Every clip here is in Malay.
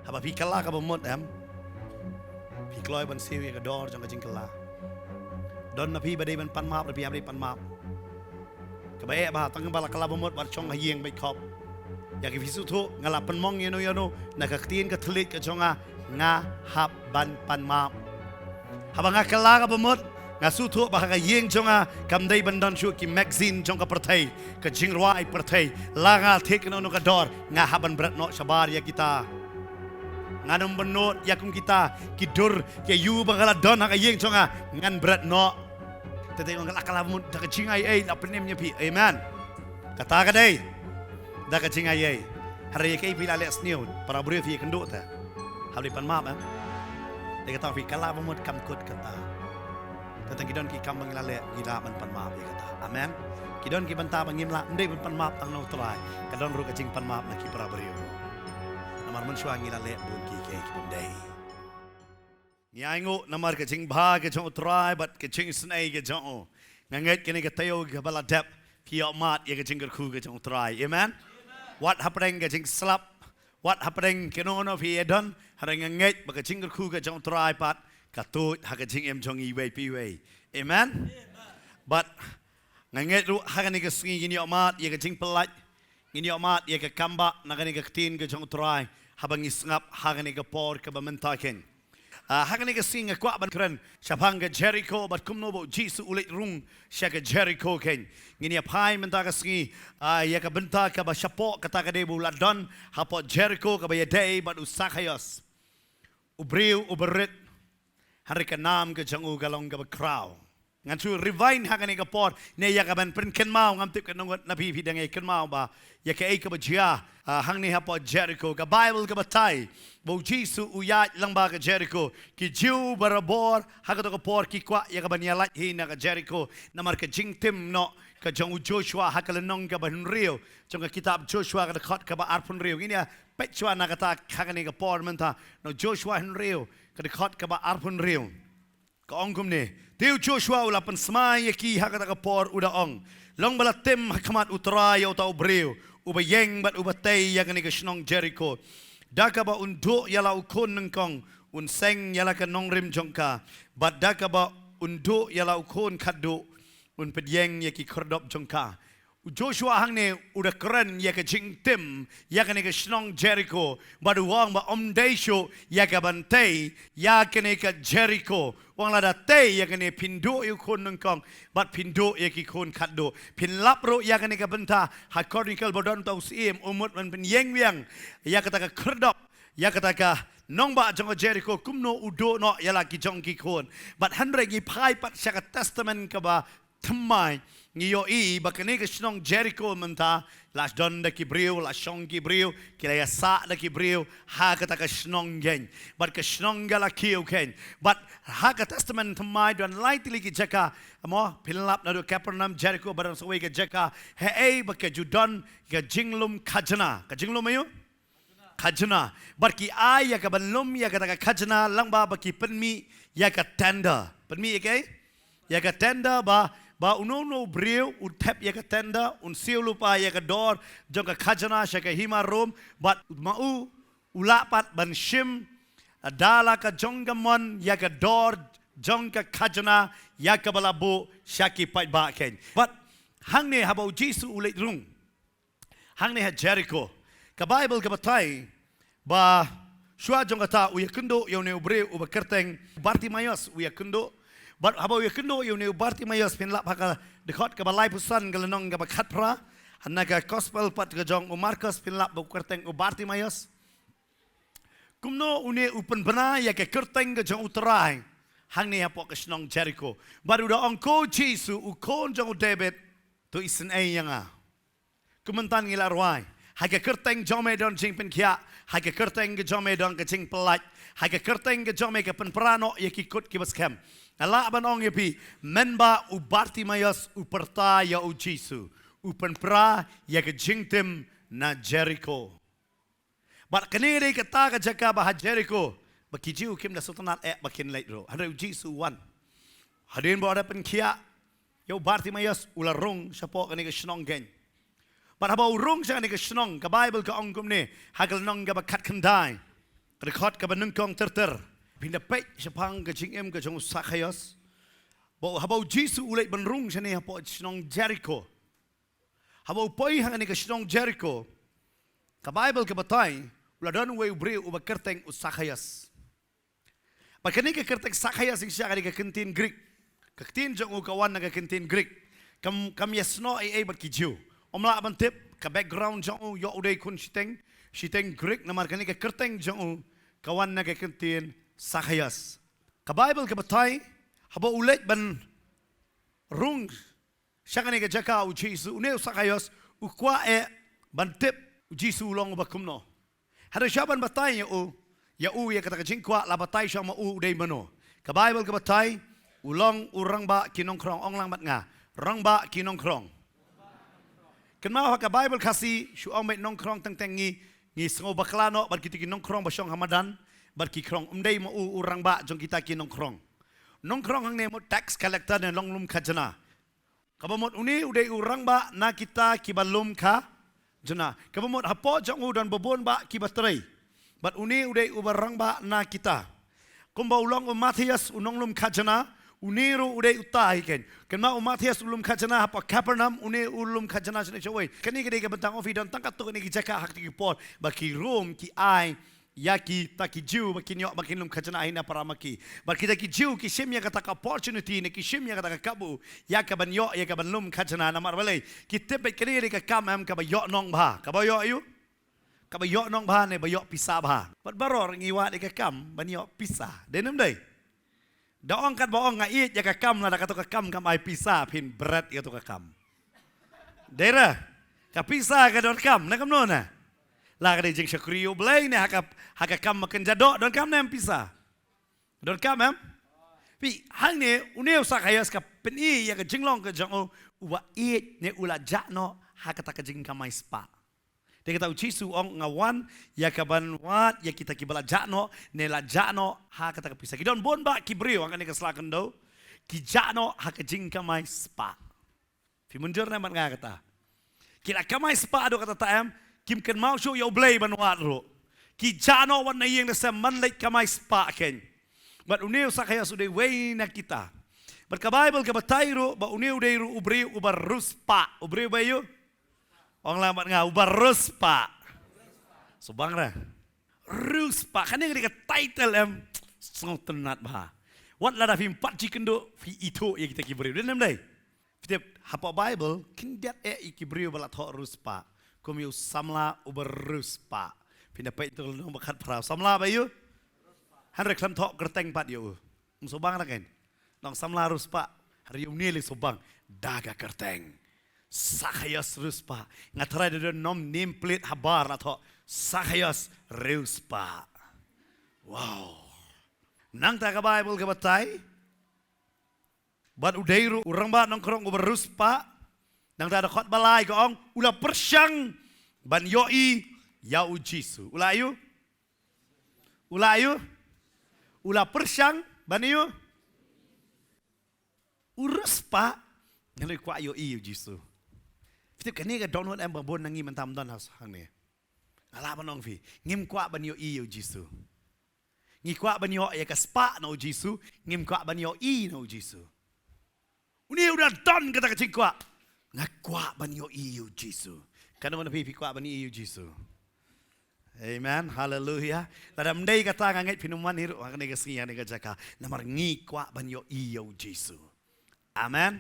haba pi kala ka bamot pi kloy ban siwi ka dor jong ka jing kala don na pi badai ban pan map na pi abri pan map ka bae ba tang bala kala bamot bar chong hieng bai khop ya ki visu thu ngala pan mong yano na ka tin ka thlit ka chonga nga hab ban pan map haba nga kala ka bamot nga su thu ba ka hieng chonga kam dai ban don shu ki magazine chong ka perthai ka jingrwa ai perthai la nga thek no ka dor nga haban brat no sabar ya kita nganong benot yakum kita kidur ke yu bangala don ha yeng chonga ngan berat no tete ngala kala mut da ka chingai ai la penem nya pi amen kata ka dai da ka chingai ai hari ke pi la les new para bure fi kendo ta habli pan map de kata fi kala mut kam kut kata tete kidon ki kam bangila le gila man pan map kata amen kidon ki banta bangim la ndai pan map tang no trai kadon ru ka ching pan map na ki para bure namar mansua ngila le bun ki ke day nyango namar ke ching bha ke chong try but ke ching snai ke chong nganget ke ni ke tayo ke bala dep ki mat ye ke ching ku ke chong try amen what happening ke ching slap what happening ke no no fi edon harang nganget ba ke ching ku ke chong try pat ka tu ha ke ching em chong i we pi we amen but nganget ru ha ke ni ke sngi ni mat ye ke ching pelat ngini mat ye ke kamba nagani ke tin ke chong try habang isngap hagani ke por ke bamentaken hagani ke singa kwa ban kren shapang ke Jericho bat kumno bo jisu ulit rung sha ke Jericho ken ngini pai menta ke singi ye ke benta ke ba shapo kata ke debu ladon hapo Jericho ke ba ye day bat usakayos ubriu uberit hari ke nam ke jangu galong ke ba kraw ngan su rewind hagani ke por ne ya ke ban pen ken mau ngam tip ke nongot nabi fi dangai ken mau ba ya ke ai ke ba jia hang ni hapo Jericho ke Bible ke batai bo jisu uyat lang ba ke Jericho ki jiu barabor hagato ke por ki kwa ya ke ban ya lat hi na ke Jericho namar ke jing tim no ke jong Joshua hakal nong ke ban rio jong ke kitab Joshua ke khot ke ba arpun rio ini ya pechwa na kata hagani ke por menta no Joshua hin rio ke khot ke ba arpun rio ka ongkum ne tiu Joshua ulapan smai ki hakata ka por uda ong long bala tem hakamat utra ya utau breu ubayeng bat ubatay ya kani ka shnong Jericho daka ba undo yala ukon nengkong un seng yala ka nong rim jongka bat daka ba undo yala ukon kadu un pedyeng ya ki kordop jongka Joshua hang ne udah keren ya ke jing tim ya kani ke shnong Jericho badu wang ba om deisho ya ke bantai ya kani ke Jericho wang lada tay ya kani pindu yu kon nengkong bat pindu ya ki kon kado pin lapro ya kani ke benta hakorikal bodon tau sim umut man pen yeng wiang ya kata ke kordop ya kata ke nong ba jong Jericho kumno udo no ya la ki jong ki kon bat handre gi pai pat syak testament ke ba thamai ngiyo i bakane ke shnong Jericho menta las don da kibriu la shong kibriu kila ya sa da kibriu ha kata ka shnong gen but ka shnong gala kiu ken but ha ka testament thamai don lightly ki jaka mo pilap na do Capernaum Jericho baran so ke jaka he ei baka judon ka jinglum kajna ayu kajna but ki ay ya ka banlum ya kata ka kajna lang ba baki penmi ya ka tender penmi ke ya ka tender ba uno breu utep ya ka tenda un siu lupa ya ka dor jong ka khajana sha ka hima rom bat mau ulapat ban shim adala ka jongamon ya ka dor jong ka khajana ya ka balabu sha ki pai ba ken but hang ne habo jisu ulit rung hang ne ha Jericho ka Bible ka batai ba shua jong ka ta uya kundo yo ne breu u ba kerteng Bartimaeus uya kundo but habo ya kendo yu ne Bartimaeus pin lap haka dekhot ka balai pusan galenong ka bakhat pra hanna ka gospel pat ka jong u Markus pin lap bu kerteng u Bartimaeus kumno une upen bana ya ka kerteng ka jong utrai hang ne hapo ka snong Jericho baru da ongko Jesu u kon jong David to isen ay yanga kumentan ngila ruai haka kerteng jome don jing pen kia haka kerteng ka jome don ka jing pelat haka kerteng ka jome ka pen prano ya ki kut ki baskem ala abanong yapi menba u Bartimaeus u perta ya u Jesu u penpra ya ke jingtim na Jericho bat kanere kata ka jaka bah Jericho bakijiu kim na sultanat bakin late ro hada u Jesu wan hadin bo ada penkia yo Bartimaeus ularung sapo kani ke snong gen bat haba urung sa kani ke snong ka Bible ka ongkum ne hagal nong ga bakat kendai Record ka banung kong ter. Pinapay sepang ke jing ke jong Zacchaeus. Bo habau Jesu ulit benrung sini hapo snong Jericho. Habau poi hang ni ke snong Jericho. Ka Bible ke batay, uladon we ubre uba kerteng Zacchaeus. Pagkani ke kerteng Zacchaeus sing siya ka kentin Greek. Kaktin jong kawan na kentin Greek. Kam yasno ay bat ki Jew. Omla bantip ka background jong yo uday kun siteng Greek na markani ke kerteng jong kawan na kentin Zacchaeus. Ka Bible ke batay, haba ulit ban rung siya ka jaka u Jesu une Zacchaeus ukwa bantip u Jesu long bakumno. Hada siya ban batay ya kata kajingkwa la batay siya mau uday mano. Ka Bible ke batay ulong urang ba kinongkrong ong lang mat nga rang ba kinongkrong. Kenapa ka Bible kasi syuang may nongkrong teng ngi sengo baklano bat kita kinongkrong basyong Hamadan bat ki krong umday mo urang ba jong kita kinongkrong. Nongkrong hang nemo tax collector na longlum kajana. Kabamot uni uday urang ba na kita kibalum ka jana. Kabamot hapo jong udan bobon ba kibatray. Bat uni uday ubarang ba na kita. Kumba ulong Matias unonglum kajana. Uniru uday utah ken. Kenma Matias ulum kajana hapa Capernaum uni ulum kajana sini cewek. Kani kede ke bentang ofi dan tangkat tu kani jaka hak ti pot baki Rom ki ai yaki taki Jew baki nyok baki ulum kajana hina para maki. Baki taki Jew ki shimya kata opportunity ne ki shimya kata kabu yaka ban yo yaka ban lum kajana namar balai. Ki tepe kene ke kam am ka ba yo nong ba. Ka ba yo ayu. Ka ba yo nong ba ne ba yo pisah ba. Bat baror ngiwa de ke kam ban yo pisah. Denem dai. Daong kat baong ngait ya kakam lah kata kakam kam ai pisah pin berat ya tu kakam. Daerah kapisa ka don kam na kam no na. La ka jing syakriyo belai ne haka kam makan jadok don kam na pisah. Don kam em. Pi hang ne uneu Zacchaeus ka peni ya ka jinglong ka jang uwa it ne ula jakno haka ta ka jing kamai spa. Dia kata Jesu ong ngawan ya kaban wat ya kita kibala jakno ne la jakno ha kata ka pisah. Kidon bon ba kibriu ang kani kaslakan do. Ki jakno ha ka jing kamai spa. Fi mundur na man nga kata. Kila kamai spa do kata taam kim ken mau show yo blay ban wat ro. Ki jakno wan na yeng na man lek kamai spa ken. But uneu Zacchaeus uday way na kita. But ka Bible ka batayro ba uneu day ro ubriu ubar ruspa. Ubriu ba yu? Orang lambat ngau baruspa. Subang ra. Ruspa kan yang dekat title em sangat tenat bah. Wat la da fi 4 kendo fi itu ya kita kibriu. Denam dai. Fitep hapa Bible kin dat kibriu bala tho ruspa. Kum yu samla uber ruspa. Pinda pai tu no bakat prau. Samla ba yu? Han rek tho kerteng pat yu. Subang ra kan. Nong samla ruspa. Hari ni le subang daga kerteng. Zacchaeus ruspa ngatrai de nom name plate habar atau Zacchaeus ruspa. Wow. Nang ta ka Bible ka batay. Ban udairu urang ba nongkrong uber ruspa. Nang ta ada khot balai ko ong ula persyang ban yoi yau Jesu. Ula ayu? Ula ayu? Ula persyang ban yu? Uruspa ngaloi kwa yoi Jesu. Fitip kani ka download em babon nangi mentam don house hang ne. Ala banong fi. Ngim kwa ban yo i yo Jesu. Ngi kwa ban yo ya ka spa no Jesu, ngim kwa ban yo i no Jesu. Uni udah don kata ka cingkwa. Ngakwa ban yo i yo Jesu. Kana mana fi kwa ban i yo Jesu. Amen. Hallelujah. Tada mdai kata nganget pinuman hiru hang ne ka singa ne ka jaka. Namar ngi kwa ban yo i yo Jesu. Amen.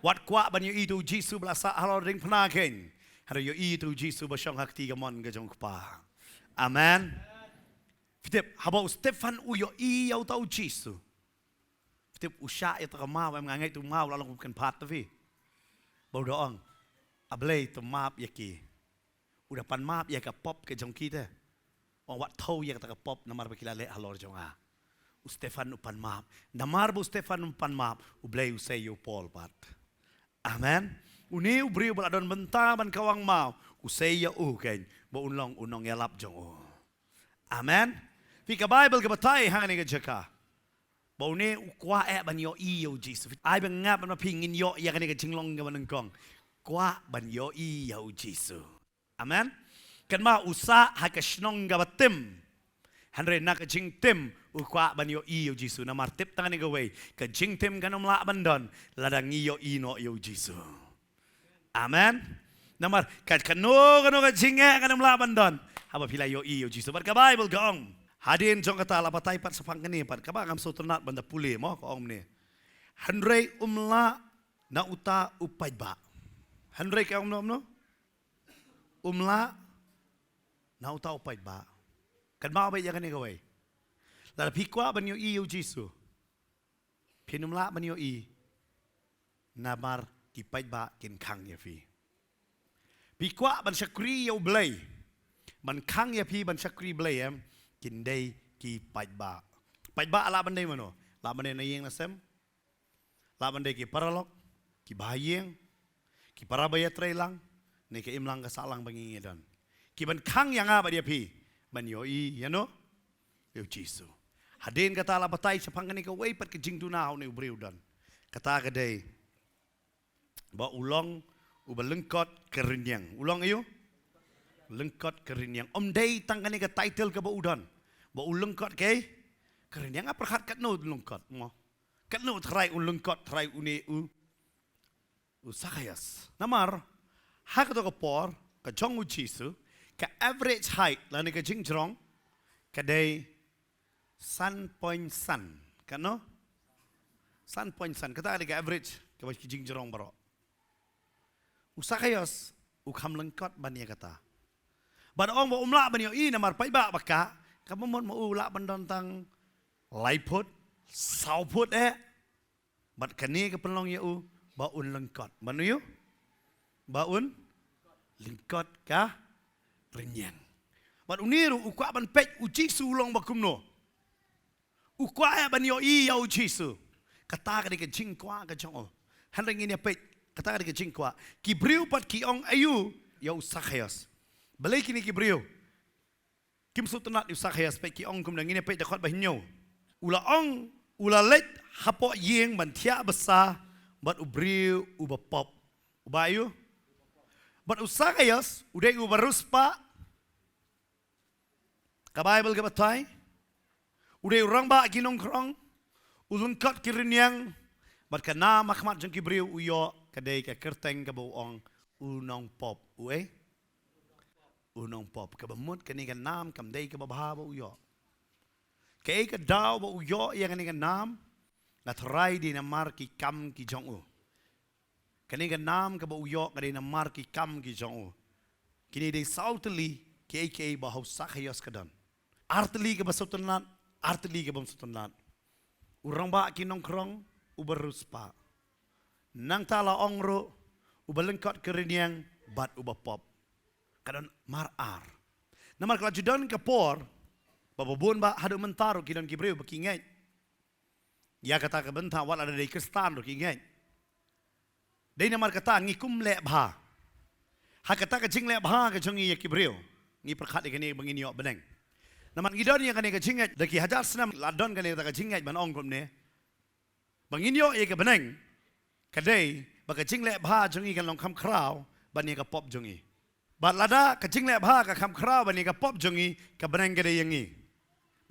Wat kwa ban yo itu Jesu belasa halor ring penaken. Hari yo itu Jesu basyong hak tiga mon gajong kupa. Amen. Fitip habau Stefan uyo i yau tau Jesu. Fitip usha itu kemau em ngangai tu mau lalu bukan pat tapi. Bau doang. Ablay tu maap yaki. Udah pan maap ya ka pop ke jong kita. Ong wat tau ya ka pop namar bakilale halor jong a. Stefan upan maap. Namar bu Stefan upan maap. Ublay usay yo Paul pat. Amen. Uni ubriu baladon bentaman kawang mau. Usay ya ken. Ba unong yalap jong Amen. Fi ka Bible ka batay hang ni ka jaka. Ba uni kwa ban yo i yo Jesus. Ai bang ngap ban pingin yo ya kan ka jinglong ka ban kong. Kwa ban yo i yo Jesus. Amen. Kan ma usa ha ka shnong ka batim. Henry nak jing tim ukwa ban yo i yo Jisu na martip tangan ni gawai ke jing tim kanum la bandon ladang yo i no yo Jisu. Amen. Namar kat kano ka jinge kanum la bandon haba pila yo i yo Jisu bar ka Bible gong. Hadin jong kata la patai pat sapang kani pat ka ba ngam soternat banda pule mo ko om ni. Henry la na uta upai ba. Henry ka om no. La na uta upai ba. Kan mau baik jangan ni kawai. Lalu pikwa banyo i yo Jisu. Pinumla banyo i. Namar kipai ba kin kang ya fi. Pikwa ban syakri yo belai. Ban kang ya fi ban syakri belai kin day kipai ba. Pai ba ala bandai mano. La bandai na yeng nasem. La bandai ki paralok. Ki bahayeng. Ki parabaya trailang. Ni ke imlang kasalang bangingidan. Ki ban kang yang apa dia fi. Ban yo i, you know? Yo Jisu. Hadin kata la patay sa pangkani ka way pat kajing dunaw ni ubriw dan. Kata ka day, ba ulong uba lengkot kerinyang. Ulong ayo? Lengkot kerinyang. Day tangkani ka title ka ba udan. Ba ulengkot kay kerinyang apa kat no lengkot mo. Kat no try ulengkot try uni usakayas. Namar hak to ka por ka jong u Jisu. Ka average height la ni ka jing jrong ka day sun point sun kan no sun point sun kata ada ka average ka ba jing jrong baro usakayos ukam lengkot bania kata ban ong ba umla banyo i namar pai ba baka ka momon mo ula bandon tang laiput sauput bat kani ka penlong ya u ba un lengkot banu yu ba un lengkot ka renyang. Bat uniru ukwa ban pek Jisu ulong bakumno. Ukwa ya ban yo i ya Jisu. Kata ka ke jingkwa ka jong. Handang ini pek kata ka ke jingkwa. Ki briu pat ki ong ayu ya usakayas. Balai kini ki briu. Kim sutunat usakayas pek ki ong kum nang ini pek dakot bahinyo. Ula ong ula let hapo yeng ban tia besar bat ubriu uba pop. Uba ayu. But usakayas uday ubaruspa ka Bible ka batay uday urang ba ginong krong ulungkat kirinyang but kana makmat jeng kibriu uyo kaday ka kerteng ka buong unong pop uy unong pop ka bamut kani ka nam kam day ka babahaba uyo kay ka daw ba uyo yang kani ka nam natray di na marki kam ki jong u kani ka nam ka ba uyo kani na marki kam ki jong u kini day sautali kay ba husakayos ka dan arteli ka ba sutunat arteli ka ba sutunat urang ba kinong krong ubarus pa nang tala ongro ubalengkot kerinyang bat uba pop kadon marar namar kala judon ka por bababon ba hadu mentaro kidon kibreu bakingay ya kata ka benta wal ada day kristan ro kingay day namar kata ngikum le bha ha kata ka jing le bha ka jongi ya kibreu ngi perkhat ikani bangin yo beneng naman gidon yang kani ka jingat daki hajar senam ladon kani ka jingat ban ong kum ne bangin yo ya ka beneng kadai baka jing le bha jongi kan long kham kraw ban ya ka pop jongi bat lada ka jing le bha ka kham kraw ban ya ka pop jongi ka beneng kadai yangi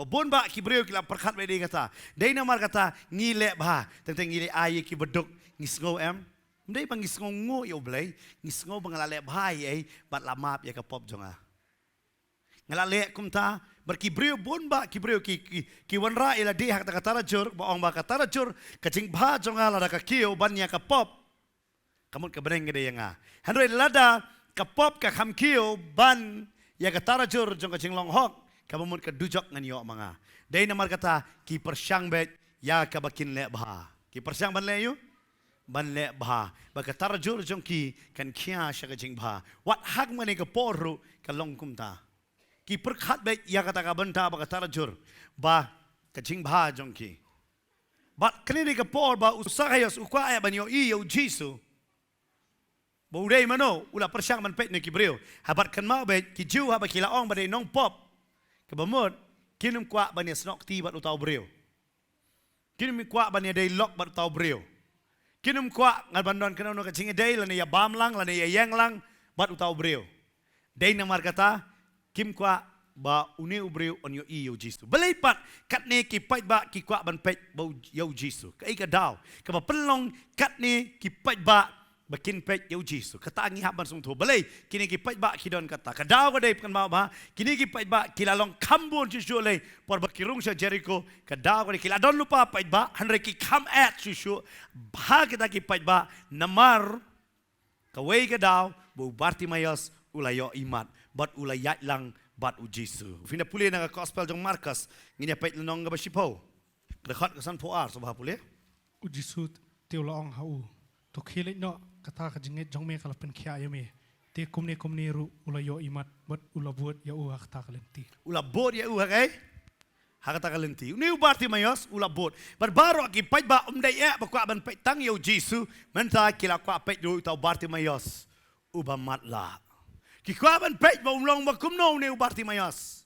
bon ba kibreu kila perkhat be de kata dai namar kata ngi le bha tentang ngi le ai ki beduk ngi sngo Mdai bang isngo ngo yo blay, isngo bang ngala le bhai ay bat lamap ya ka pop jonga. Ngala le kumta berkibreu bon ba kibreu ki wanra ila de hak ta katara jur ba ong ba katara jur kacing bha jonga la ka kio ban ya ka pop. Kamut ka beneng gede yanga. Handoi lada ka pop ka kham kio ban ya katara jur jong kacing long hok kamut ka dujok ngan yo manga. Dai namar kata ki persyang bet ya ka bakin le bha. Ki persyang ban le yu ban le bha baka tarjur jongki kan khia shaka jing bha wat hak mane ka poru ka long kumta ki perkhat be ya kata ka banta baka tarjur ba ka jing bha jongki bat kini ka por ba usakayos ukwa ya banyo i yo Jisu bo dei mano ula persyang man pet ne ki breu habat kan ma be ki ju ha ba kila ong ba dei nong pop ka bamut kinum kwa ban ya snok ti bat utau breu kinum kwa ban ya dei lok bat utau breu kinum kwa ngal bandon kana no kacing day lani ya bam lang lani ya yang lang bat utau breu day namar kata kim kwa ba uni ubriu on yo i yo jisu balai pat kat ne ki pai ba ki kwa ban pet bo yo jisu kai ka daw ka ba pelong kat ne ki pai ba bakin pet yo jisu kata ngi haban sung tho balai kini ki pai ba ki don kata ka daw ka dai kan ba kini ki pai ba ki lalong kambon jisu le por ba kirung sa Jericho ka daw ka ki la don lupa pai ba hanre ki come at jisu ba kita ki pai ba namar ka wei ka daw bo Bartimaeus ulayo imat bat ulayat lang bat u Jisu. Fina puli na gospel jong Markus nginya pait lenong ga basipo. Dekat kesan poar sobah puli. U Jisu teu laong hau. To khile no kata ka jinget jong me kala pen khia yame. Te kumne ru ulayo imat bat ulabut ya u kata kalenti. Ulabot ya u hakai. Hakata kalenti. Ni Bartimaeus ulabot. Bar baro ki pait ba umdai ya ba kwa ban pait tang yo Jisu menta kila kwa pait do tau Bartimaeus ubamat la. Ki kwa ban pait ba umlong ba kumno ni Bartimaeus.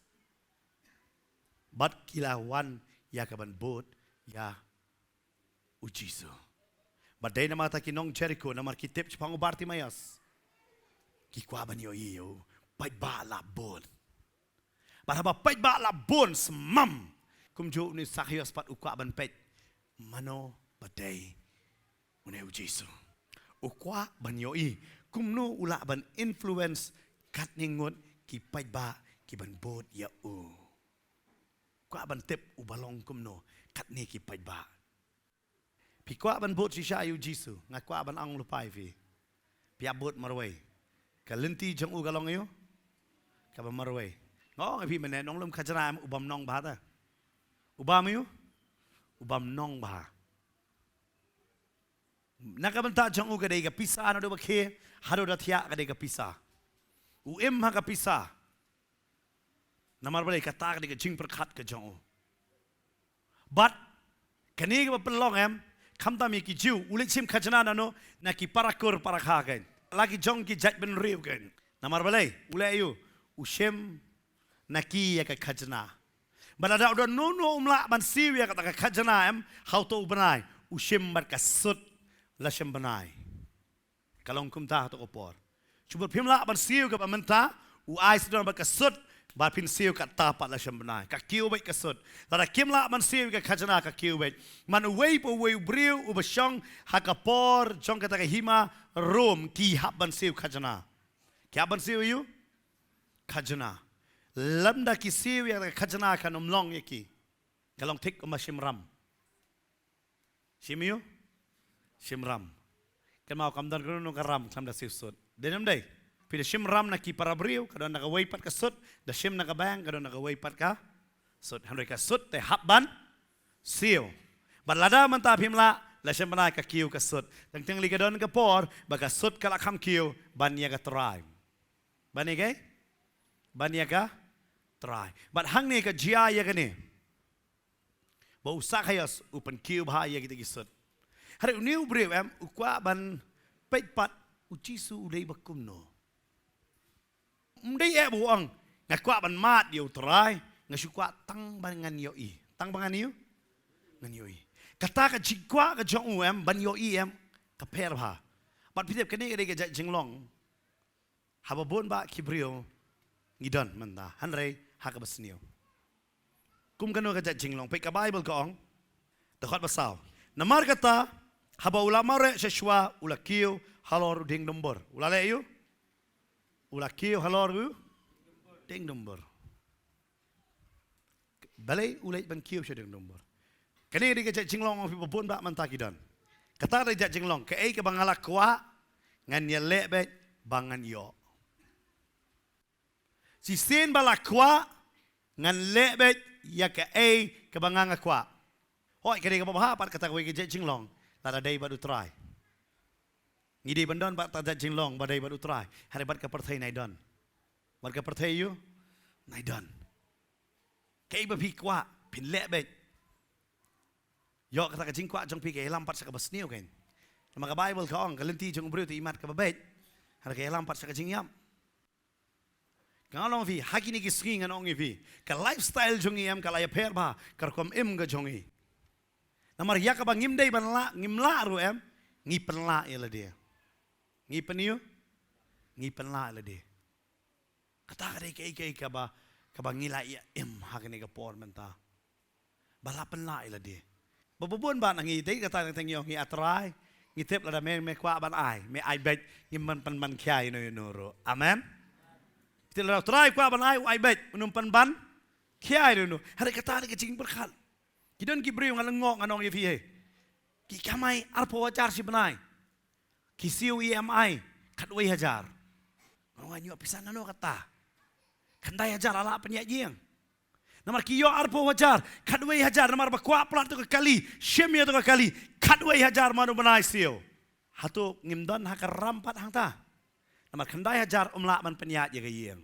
Bat kilawan ya ka ban bot ya u Jisu. Badai na mata kinong Jericho na markitip si pangu Bartimaeus. Ki kwa ban yo iyo pait ba la bot. Baraba pait ba la bon semam. Kumjo ni Zacchaeus pat ukwa ban pait. Mano badai une u Jisu. Ukwa ban yo i kumno ula ban influence kat ningot ki pait ba ki ban bot ya u. Kwa ban tip u balong kumno kat ni ki pait ba. Pi kwa ban bot si siya yu Jisu. Nga kwa ban ang lupai fi. Pi abot marway. Kalenti jang u galong yu. Kaba marway. Ngo nga pi menenong lum kajanam ubam nong ba ta. Ubam yu. Ubam nong ba. Nakabanta jang u kadai ka pisa ano do ba ke. Hado da tiya kadai ka pisa. Uim ha ka pisa. Namar balai kata kadai ka jing perkat ka jang u. But kani ka pelong kamta mi ki jiu ulit sim kajana nano na ki parakur parakhagen. Lagi jong ki jat ben riu gen. Namar balai ulai yu usim naki ya ka kajana. Balada udah nono umla ban siwi ya kata ka kajana how to benai usim bar kasut la sim benai. Kalong kumta to kopor. Cuma pimla ban siu ka pamenta u ai sedon bar kasut bar pin siu ka tapat la sim benai. Ka kiu bai kasut. Lada kimla ban siu ka kajana ka kiu bai. Man uwei po uwei briu u basyong hakapor jong kata ka hima rom ki hab ban siu kajana. Ki hab ban siu yu kajana. Lamda ki siu ya kajana ka nomlong yaki. Kalong tik uma simram. Simiu simram. Kan mau kamdan kuno karam kam da sisut. Denam dai. Pila simram na ki para briu kadon na kawai pat ka sut, da sim na ka bang kadon na kawai pat ka sut. Handai ka sut te habban siu. Balada man ta pimla la sim na ka kiu ka sut. Tang li kadon ka por baga sut kala kam kiu ban ya ka try. Ban ya ban ya ka try. But hang ni ka jia ya ka ni. Ba usak hayas upan kiu ba ya kita kisut. Hari uniu briu ukwa ban pait pat u Jisu ulai bakum no. Mdai buang ngakwa ban mat yo try ngasukwa tang ban ngan yo i. Tang bangan yo ngan yo i. Kata ka jikwa ka jong ban yo i ka per ba. Bat pitep kani ka ga jinglong. Haba bon ba kibriu ngidon manda hanrei haka basniu. Kum kanu ka jinglong pe ka Bible ka ong. Dakot basaw. Namar kata haba ulama re seswa ulakiu halor ding nombor. Ulale yu? Ulakiu halor yu? Ding nombor. Balai ulai ban kiu ding nombor. Kani ri ka jinglong ong pipon ba man takidan. Kata ri jinglong ke ai ka bangala kwa ngan ye lebe bangan yo. Si sin bala kwa ngan lebe ya ke ai ka banganga kwa. Hoi kani ka babaha pat kata ka jinglong. Tada day baru try. Ngidi bandon bat tada jinglong badai baru try. Hari bat ka perthai naidon. Bat ka perthai yu naidon. Kay ba pikwa pin lebet. Yo kata ka jingkwa jong pi kay lampat sa kabasniu ken. Mga Bible ka ong kalenti jong briu ti imat ka babet. Hari kay lampat sa jingyam. Kangalong vi hakini kisking anong ivi. Ka lifestyle jong iyam kalaya perba karkom im ga jong i. Namar ya ka bang ngimdai banla ngimla ru ngi penla ila dia. Ngi peniu ngi penla ila dia. Kata ka dai kai ka ba kabangila ia hakini ka por menta balapan la ila di babubun ba nang ide kata teng yo ngi atrai ngi tep la me kwa ban ai me ai bet ngi man kya ino yunuro amen tila trai kwa ban ai bet unum ban kya ino hari kata ni kecing berkal kidon ki brio ngalengok nganong ye fi ki kamai arpo wajar si benai ki siu EMI katwai hajar ngawai nyu pisan nano kata kandai hajar ala penyak jiang namar kiyo arpo hajar katwai hajar namar bakwa plat tu kali shemia tu kali katwai hajar manu benai siu hatu ngimdon hakar rampat hang ta namar kandai hajar umla man penyak je jiang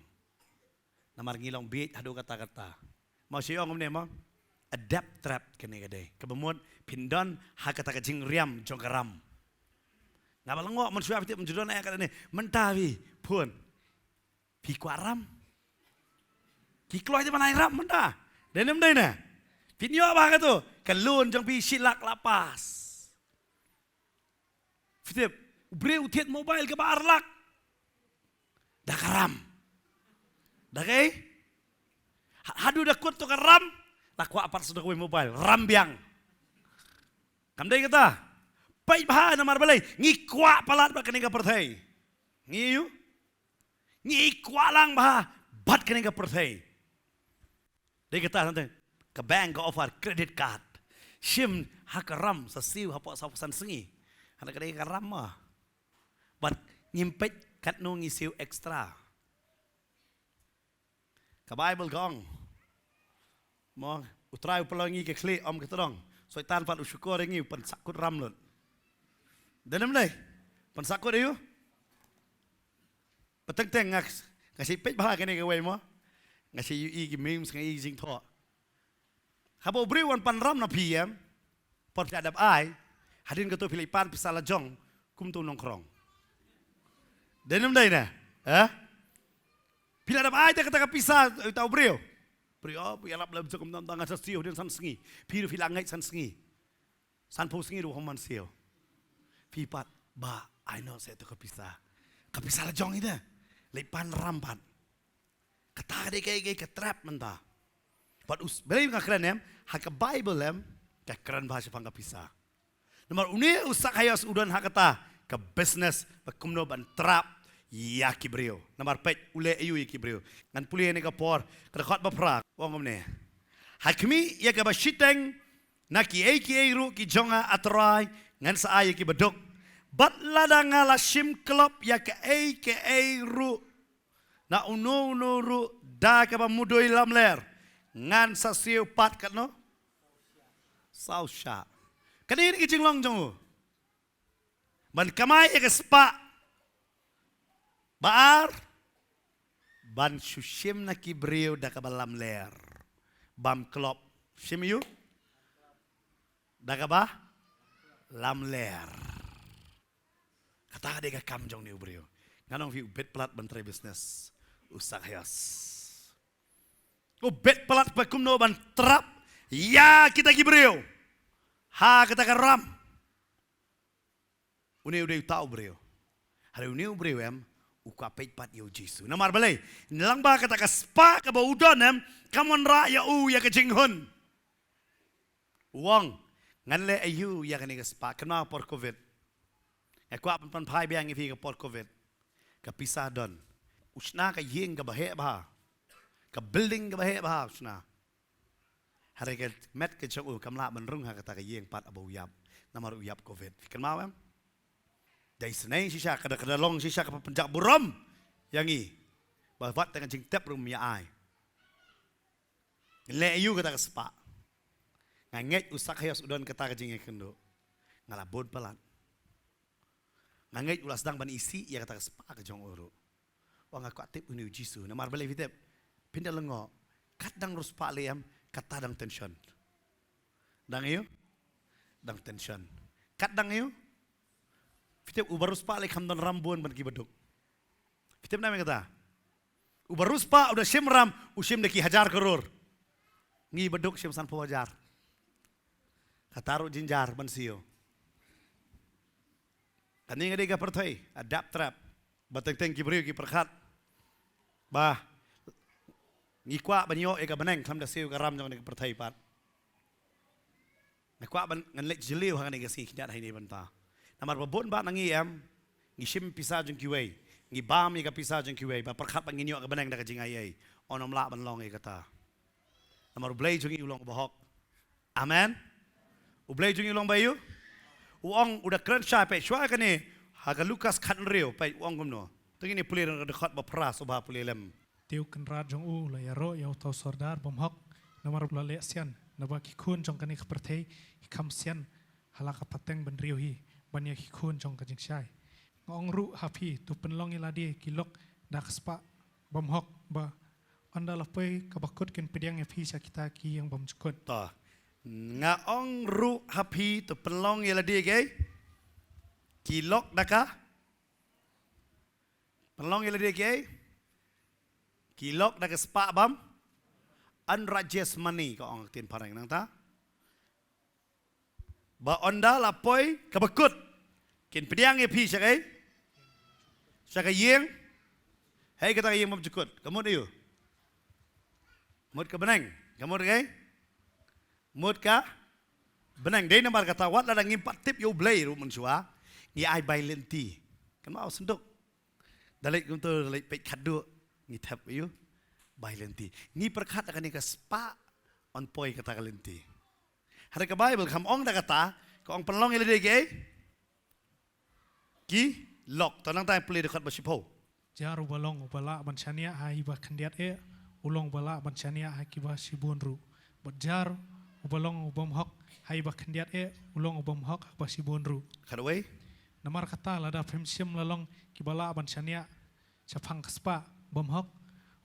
namar ngilong bit hadu kata-kata mau siyo ngomne mo adapt trap kene gade kebemut pindon hakata kajing riam jongkaram ngabalengok men suap ti menjudon ayat kata ni mentawi pun pi kwaram ki kloy ti manai ram menta denem dai na pinyo ba ka tu kalun jong pi silak lapas fitip ubre utiet mobile ke barlak dakaram dakai hadu dakut tu karam takwa apart sudah kue mobile rambiang kamdai kata pai bah namar balai ngikwa palat ba kening ka perthai ngiyu ngikwa lang bah bat kening ka perthai dei kata santai ke bank ka offer credit card shim hakaram sa siu hapo sa pesan sengi ana kadai ka ram mah bat ngimpet kat no ngisiu extra ka bible gong mo utrai pelangi ke kli om ketong soitan pat usyukur ngi pen sakut ram lut denem dai pen sakut ayu peteng ngak kasih pet bah kene ke we mo ngasih yu i ki memes ngai jing tho habo bri wan pan ram na pm pot adap ai hadin ke to Filipan pisala jong kum tu nongkrong denem dai na pila adap ai ta kata pisah tau brio Pria lap lab jakom tangan sa siyo din san sengi. Piru filangay san sengi. San po sengi ru homan siyo. Pipat ba I know saya tu kapisa. Kapisa la jong ida. Lepan rampat. Kata de kay trap menta. But us believe nga kren em ha ka Bible em ka kren bahasa pang kapisa. Nomor uni usak hayas udan ha kata ka business pakumno ban trap ya kibrio namar pet ule ayu kibrio ngan puli ne ka por krakot ba prak wong ne hakmi ya ka bashiteng naki aki ru ki jonga atrai ngan sa ay ki bedok bat ladanga la shim club ya ka ru na uno ru da ka ba mudoi lamler ngan sa siu pat kat no sausha kadin ki jinglong jongu ban kamai ya ka spa Baar ban sushim na kibriyo da kabalam ler bam klop shim yu da kaba lam ler kata de ka kam jong ni ubriyo nganong vi bet plat ban tre business usak hayas bet plat pa kumno ban trap ya kita kibriyo ha kita karam uni udah tahu briyo hari uni ubriyo em uka peit pat yo Jesu namar balai nilang ba kata ka spa ka ba udon em kamon ra ya ya ka jinghun wong ngan le ayu ya ka ni ka spa kana por covid kwa pan pai biang ifi ka por covid ka pisah don usna ka yeng ka bahe ba ka building ka bahe ba usna hari ka met ka chok kamla man rung ha kata ka yeng pat abo yap namar uyap covid kan mau em dari senai sisa kada long sisa ke penjak buram yangi bahwa dengan jing tep rum ya ai le ayu kata kespa nganget usak hayas udon kata ka jing kendo ngalabon pelan nganget ulas dang ban isi ya kata kespa ka jong uru wang aku atip uni Jesu namar bale vitep pindah lengo kadang rus pa leam kata dang tension dang ayu dang tension kadang ayu Fitip ubarus pa lek hamdan rambon ban kibaduk. Fitip namin kata. Ubarus pa udah sim ram usim deki hajar kerur. Ngi baduk sim san po hajar. Kataru jinjar ban siyo. Kani ngade ka perthai adapt trap. Bateng teng kibriyo ki perkhat. Bah Ngi kwa banyo eka beneng kam da siu garam jong nek perthai pat. Nek kwa ban ngan lek jeliu hang nek si kinyat hai ni banta. Namar babon ba nangi ngi shim pisa jong kiwei. Ngi bam eka pisa jong kiwei ba perkhat ban nginyo ka beneng da ka jingai ai. Onom la ban long eka ta. Namar blai jong i ulong bahok. Amen. Ublai jong i ulong bayu. Uong udah keren syai pe syai ka ni. Haga Lukas khat riu pe uong gumno. Tengi ni pulir dekat ba pras oba pulilem. Tiu kan rat jong u la yaro yau tau sordar bom hok namar la le sian naba ki khun jong kani khaperthei kham sian halaka pateng ban riu hi banya ki khun jong ka jing shai ngong ru hapi tu penlong iladi kilok dak spa bom hok ba anda la poi ka bakut ken pediang ya phi kita ki yang bom chukut Ta. Nga ong ru hapi tu penlong yeladi ke. Kilok daka. Penlong yeladi ke. Kilok dak spa bam unrighteous money ko ong tin parang nang ta ba onda lapoi kabakut kin pediang e pi sakai yeng hey kata yeng mam cukut kamut ayo mut ka benang kamut kai mut ka benang dei namar kata wat la ngimpat tip yo blai ru mensua ngi ai bai lenti kan mau senduk dalek guntur dalek pe khadu ngi tap ayo bai lenti ni perkhat akan ni ka spa on poi kata ka lenti hari ka bible kam ong da kata ko ong penlong ile ge ki lok tanang tai pli dekat basipo jaru balong bala ban chania hai ba khandiat e ulong bala ban chania hai ki ba sibun ru bajar balong bom hok hai ba khandiat e ulong bom hok ba sibun ru khadwei namar kata lada femsim lalong ki bala ban chania chapang spa bom hok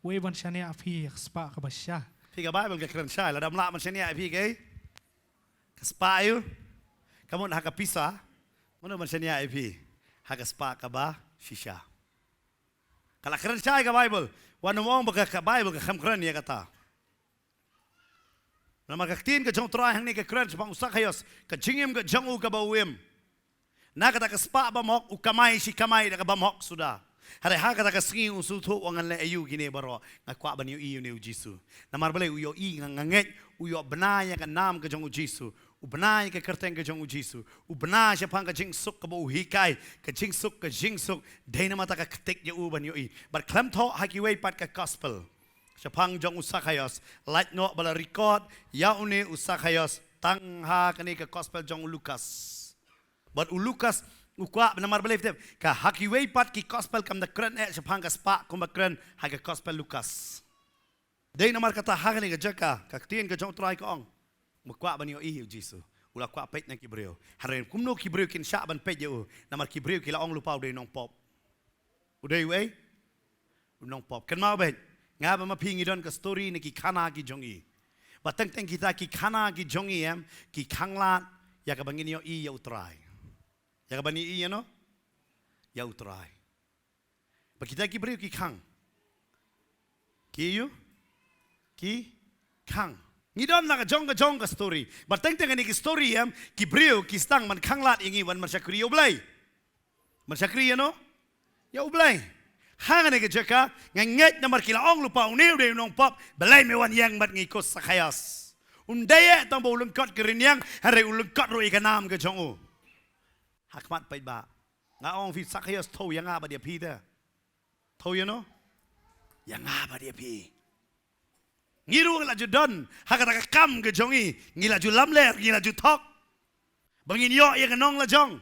we ban chania phi spa ka basyaพี่กับbible ka kran sai la dam la man chaniaพี่ke ka spa ayo kamu nak ka pisa mana man chaniaพี่ha ka spa ka ba shisha kala kran sai ka bible wan mong ba ka bible ka kham kran ya kata nama ka tin ka jong tra hang ni ka kran bang usak hayos ka jingim ka jong u ka ba wem na kata ka spa ba mok u kamai si kamai da ka ba mok sudah hari ha kata ka singi usu thu wangan le ayu gini baro ngakwa ban yu iu ni jisu namar bale u yo i nganget u yo benaya ka nam ka jong jisu u benaya ka kerteng ka jong jisu u benaya siapa ka jing suk ka bu hikai ka jing suk dai nama ta ka ketik ya u ban yu i but klam tho ha ki wei pat ka gospel siapa jong usakayos like no bala record ya uni usakayos tang ha kani ka gospel jong Lukas but u Lukas ukwa namar belief dem ka haki wei pat ki gospel kam da kren sepang ka spa kom ba kren ha ka gospel Lukas dei namar kata ha ni ka jaka ka tien ka jong try ka ong mukwa ban yo i jisu ula kwa pet na kibreo haren kumno kibreo kin sha ban pet yo namar kibreo ki la ong lupa de nong pop udei wei nong pop kan mau ben nga ba ma pingi don ka story ni ki khana ki jongi ba teng kita ki khana ki jongi ki khangla ya ka bangin yo i yo try ya kabani iya no ya utrai bakita ki beriu ki khang ki yu ki khang ni don na jong ka story but teng teng ni ki story ki beriu ki stang man khang lat ingi wan man sakri yo blai man sakri no ya blai hang ni ke jaka nganget namar kila ong lupa ung de nong pop belai me wan yang mat ngi kos sakhayas daya tong bo ulung kot kerinyang hare ulung kot ro ikanam ke jong u hakmat pai ba nga ong fi sakhayas tho yang ba dia pi da tho you know yang ba dia pi ngiru la ju don hakata ka kam ke jongi ngila ju lamler ngila ju thok bangin yo ye ka nong la jong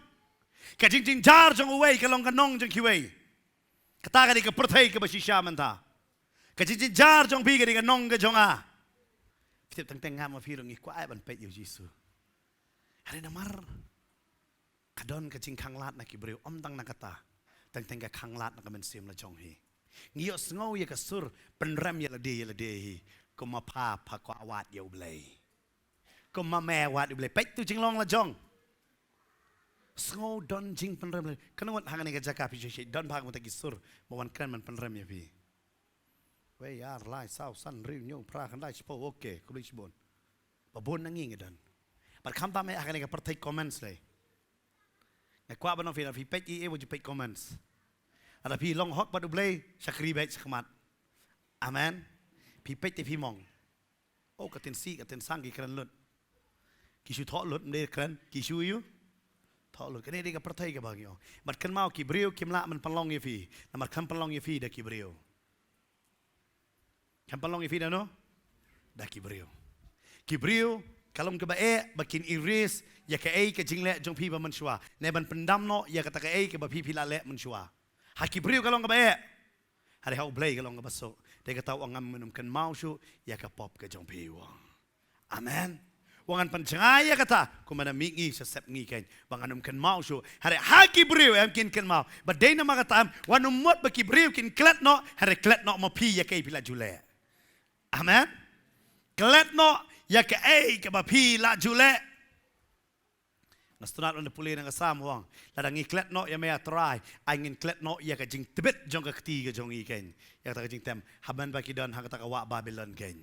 ka jing jing jar jong wei ka long ka nong jong ki wei kata ka di ka perthai ka basisha man ta ka jing jing jar jong pi ka di ka nong ka jong a tip teng teng ngam fi rong i kwa ai ban pet yo jisu hari namar kadon ka jing khang lat na ki breu om tang na kata teng teng ka khang lat na ka men sim la jong hi ngio sngo ye ka sur penram ye la de hi ko ma pa ko awat yo blai ko ma me wat yo blai pet tu jing long la jong sngo don jing penram le kan wat hang ni ka jaka pi she don phak mo ta ki sur mo wan kan man penram ye pi we yar lai sau san ri nyu pra kan lai spo okay ko li sbon ba bon na ngi dan par kham ta me hang ni ka perthai comments le na kwa ban fi page e wo ju page comments ada pi long hot ba du blai sakri bet sakmat amen พี่เป็ดที่พี่มองโอ้กระเต็นซี่กระเต็นสร้างกี่ครั้งลุดกี่ชูท้อลุดไม่ได้ครั้งกี่ชูอยู่ท้อลุดก็นี่ได้กับประเทศกับบางอย่างบัดขันเมากี่เบรียวคิมละมันพันลองยี่ฟีแต่บัดขันพันลองยี่ฟีได้กี่เบรียวขันพันลองยี่ฟีได้เนาะได้กี่เบรียวกี่เบรียวkalau kebaik bakin iris ya ke ai ke jingle jong pi ba menshua ne ban pendam no ya kata ke ai ke ba pi pila le menshua haki briu kalau kebaik hari hau blai kalau ngebaso de kata wang menum kan mau shu ya ke pop ke jong pi wang amen wangan pencengai ya kata ku mana mingi sesep ngi kan banganum kan mau shu hari haki briu am kin kan mau ba de na kata wanum mot baki briu kin klet no hari klet no mo pi ya ke pila jule amen klet no ya ke ai ke bapi la jule nastunat on pulih nang asam wang ladang iklet no ya mea try angin klet no ya ke jing tibet jong ke keti ke jong i ken ya ta jing tem haban baki don ha ta ka wa babylon ken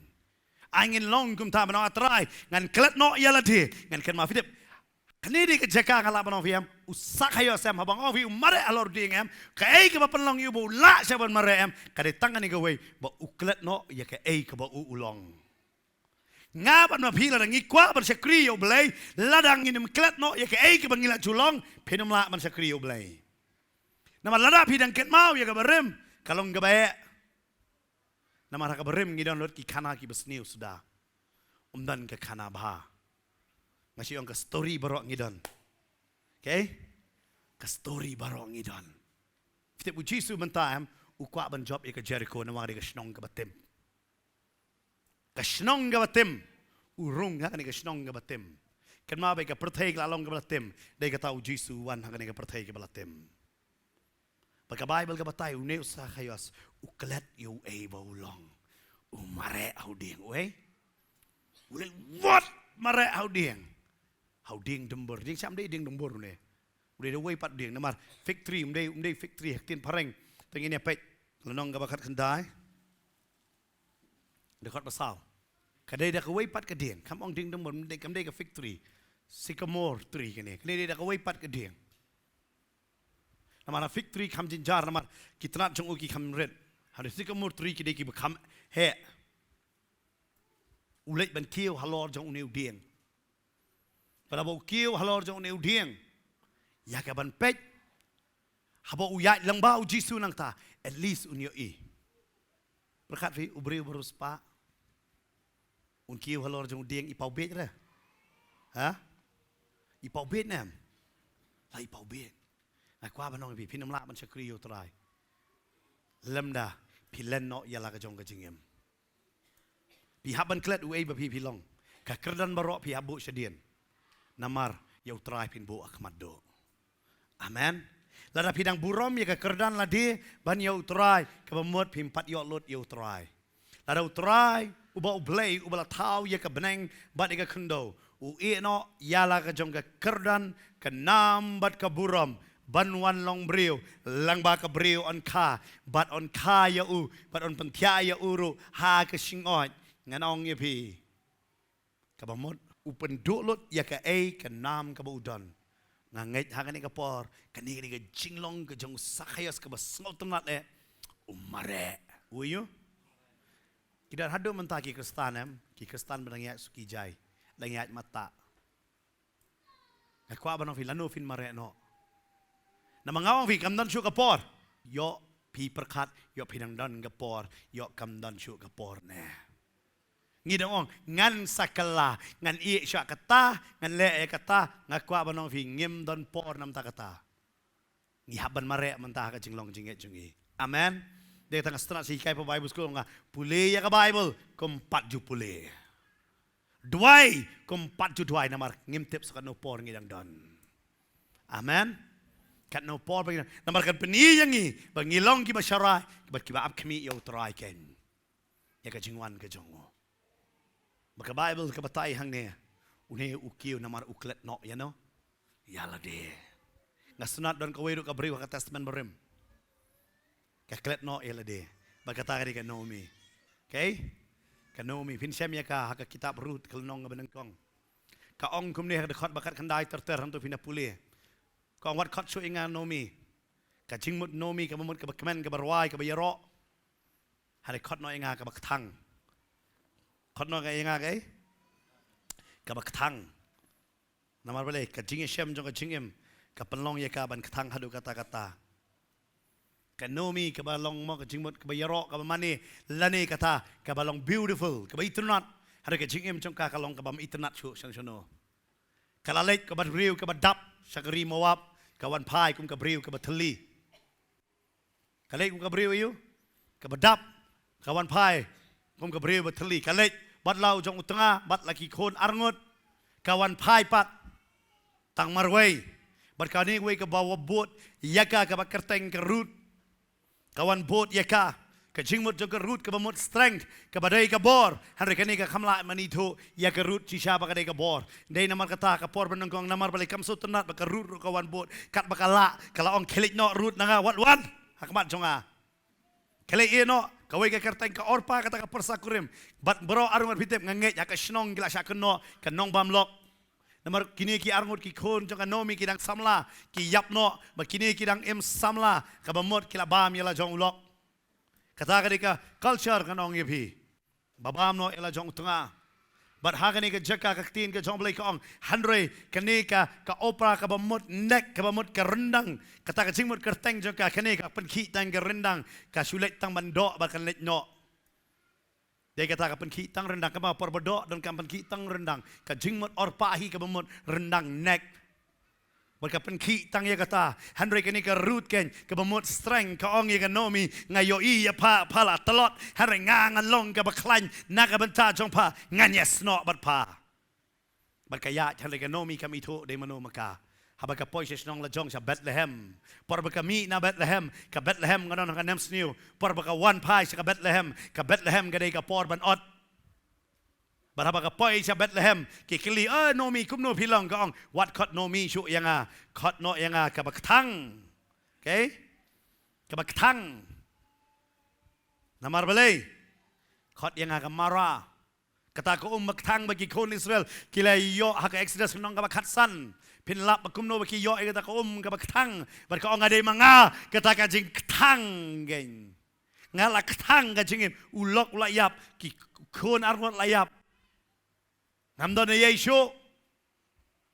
angin long kum ta no try ngan klet no ya la di ngan ken ma fidip kani di ke jaka ngala ban fiam usak hayo sam habang ofi mare alor ding em ke ai ke bapen long yu bu la saban mare em ka de tangan ni ke we ba uklet no ya ke ai ke ba ulong ngapan ma pila ngi kwa ban sakriyo blai ladang ini mklet no ya ke ai ke bangila julong penum la man sakriyo blai nama lada pidang ket mau ya ke berem kalau nggak baik nama raka berem ngidon lot ki kana ki besniu sudah dan ke kana bah ngasih orang ke story barok ngidon okay ke story barok ngidon kita puji su mentam ukwa ban job ya ke Jericho nama dia ke snong ke batem kasnong gabatim urung hakani kasnong gabatim kan ma ba ka perthai lalong gabatim dai ka tau jisu wan hakani ka perthai gabatim pagka bible ka batay une usa khayos uklet yu e baulong umare auding we ule what mare auding dembor ding sam ding dembor ne ule de we pat ding namar factory umdei factory haktin pareng tengine pet lanong gabakat khandai dekat pasal kadai dah kawai pat kedeng kam ong ding dong bom dek kam dek ke factory sycamore tree kene kadai dah kawai pat kedeng namara factory kam jinjar namar kitna jong uki kam red hari sycamore tree kidai ki bekam he ulai ban kiu halor jong neu ding pada bau kiu halor jong neu ding ya ka ban pet haba uyat lang ba jisu nang ta at least unyo i berkat fi ubri berus pa kiu halor jong ding ipau bet re ha ipau bet nam la ipau bet na kwa banong pi pinam la man sakri yo trai lemda pi len no ya la ka jong ka jingem pi haban klet u ei ba pi long ka kerdan barok pi habu sedien namar yo trai pin bu akmat do amen lada pidang burom ya ka kerdan la di ban yo trai ka bamot pi 4 yo lot yo trai lada trai uba ublay ubala tau ya ka beneng bat ka kendo u no ya la ka jong ka kerdan ka nam bat ka burom banwan long brio lang ba ka brio on ka bat on ka ya u bat on pentia ya uru ha ka singoi nganong ya pi ka bamot upen dulut ya ka ai ka nam ka budon nganget ha ka ni ka por ka ni ka jinglong ka jong sakhayas ka basngot mat le umare uyu kita hadu mentah ki kristan benangya suki jai langya mata ngakwa banong filano fin mare no na mangawang fi kamdan syu kapor yo pi perkat yo pinangdan kapor yo kamdan syu kapor ne ngidong ngan sakala ngan i sya kata ngan le kata ngakwa banong fi ngim don por nam ta kata ngihaban mare mentah ka jinglong jinget jungi amen dia tengah setengah si kai pa Bible school nga pulih ya ka Bible kompat ju pulih duai kompat ju duai namar ngimtip sa no por ngidang don amen kat no por bagi namar kan peni yangi bangilong ki basyarai bat ki baap kami yo try ken ya ka jingwan ka jongo maka Bible ka batai hang ne une ukiu namar uklet no ya no yala de ngasunat don ka weru ka beri ka testament berem kaklet no elade bagata kari ka Naomi okay ka Naomi pinsem ya ka haka kitab Rut kelnong benengkong ka ong kumne hak dekat bakat kandai terter hantu pina pulih ka wat khat so inga Naomi ka jingmut Naomi ka mamut ka bakmen ka barwai ka bayaro hari khat no inga ka baktang khot no cái nga cái bak thang namar bale ka jing shem jong ka jing em ka penlong ye ka ban thang hadu kata ka nomi ka balong mo ka jing mot ka bayaro ka mani lani kata ka balong beautiful ka itnat hadu ka jing em jong ka long ka bam itnat chu sang sono ka lalek ka ban riu ka badap sakri mawap ka wan pai kum ka briu ka bathli ka lek kum ka briu yu ka badap ka wan pai kum ka briu bathli ka lek bat lau jong utanga bat laki khon arngot ka wan pai pat tang marway berkani we ke bawa bot yaka ke bakerteng ke root kawan bot yaka ke jingmut jo ke root ke bamut strength ke badai ke bor hari kani ke khamla manito ya ke root sisa bakadai ke bor dei namar kata ke por benengkong namar balik kamsu tenat bak root kawan bot kat bakala kala ong kelik no root nanga wan hakmat jonga kelik ino kawai ke kerteng ke orpa kata ke persakurim bat bro arungat pitep nganget ya ke snong gila sakeno ke nong bamlok namar kini ki arngut ki khon jong nomi ki dang samla ki yapno ba kini ki dang em samla ka bamot ki la bam yala jong ulok kata ka culture kan ong yepi babam no yala jong tunga but ha kani ka jaka ka tin ka jong blai ka ong handre kani ka opera ka bamot nek ka bamot ka rendang kata ka jingmut kerteng jong ka kani ka pen ki tang ka rendang ka sulet tang bandok ba kan let no dia kata kapan kitang rendang kama perbedok dan kapan kitang rendang ka jingmut orpahi ka bemut rendang nek berkapan kitang ya kata handre kini ka root ken ka bemut strength ka ong ya ka nomi ngayo i ya pa pala telot hare ngangan long ka baklan na ka benta jong pa nganyes no bat pa berkaya handre ka nomi kami tu de mano maka habaka poi nong la jong sa Bethlehem por baka mi na Bethlehem ka Bethlehem nganon ka nem sniu por baka one pai sa Bethlehem gadai ka por ban ot baraba ka poi sa Bethlehem ki kili nomi kumno pilong ka ong what kot nomi shu yanga kot no yanga ka baktang okay ka baktang namar balay kot yanga ka mara kata ko baktang bagi kon Israel kila yo haka Exodus nong ka bakatsan pinlap bakumno baki yo kata ko ka baktang barka ong ade manga kata ka jing ktang gen ngala ktang ka jing ulok layap ki kon arngot layap namdon Yesu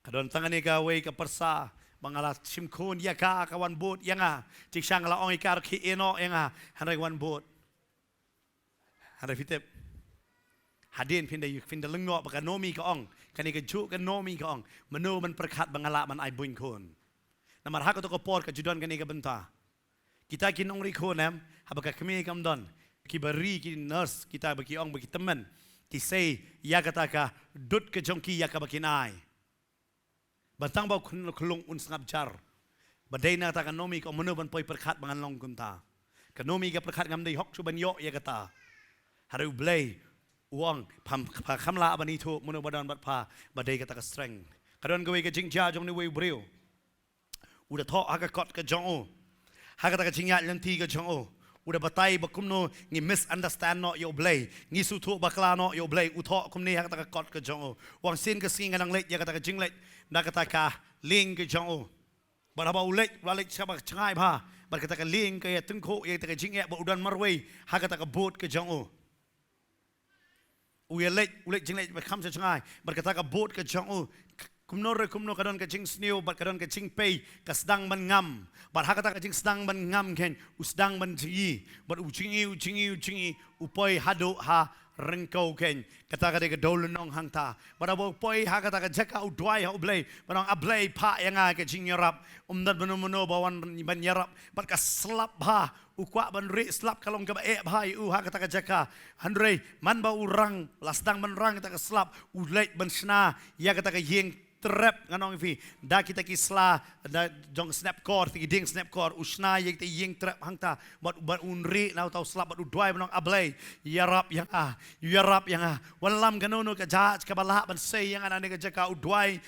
kadon tangani ka we ka persa bangala simkon ya ka kawan bot yanga tiksang la ong ikar ki eno yanga hanai wan bot hanai fitep hadin pinda lengo baka nomi ka ong kani ka ju ka nomi ka ong mano man perkat bangala man ai buin kon namar ha to ko por ka judon kani ka benta kita kinong ri konem habaka kami kam don ki bari ki nurse kita baki ong baki teman ki say ya kata ka dut ke jongki ya ka baki nai bantang ba kulung un sangap jar badai na ta ka nomi ka mano ban poi perkat bangan long kunta ka nomi ka perkat ngam dei hok chu ban yo ya kata haru blay uang pam kamla abani tu munu badan bat pa badai kata ka strength kadon gawe ka jingja jong ni we breu udah tho aga kot ka jong haga ta ka jingya lanti ka jong udah batai bakumno ngi misunderstand no yo blay ngi su thu bakla no yo blay u tho kum ni haga ta ka kot ka jong wang sin ka singa nang let ya kata ka jinglet na kata ka ling ka jong baraba ulet walek chaba changai ba bar kata ka ling ka ya tungko ya ta ka jingya ba udan marway haga ta ka bot ka jong ulet jinglet ba kham sa changai berkata ka bot ka jong kumno kadon ka jing sniu bar kadon ka jing pei ka sedang ban ngam bar hakata ka jing sedang ban ngam ken usdang ban ji bar uchingi upoi hado ha rengkau ken kata ka de ka dolun nong hangta bar abo poi hakata ka jaka udwai ha ublay barang ablay pa yanga ka jing yarap umdan banomono bawan ban yarap bar ka slap ha ukwa ban re slap kalong ka e bhai ha kata ka jaka handre man ba urang lasdang ban rang kata ka slap ulait ban sna ya kata ka yeng trap nganong fi da kita kisla da jong snap core ti ding snap core usna yek ti yeng trap hangta bat unri nau tau slap bat udwai banong ablay yarap yang walam ganono ka jaj ka bala ban say yang anane ka jaka udwai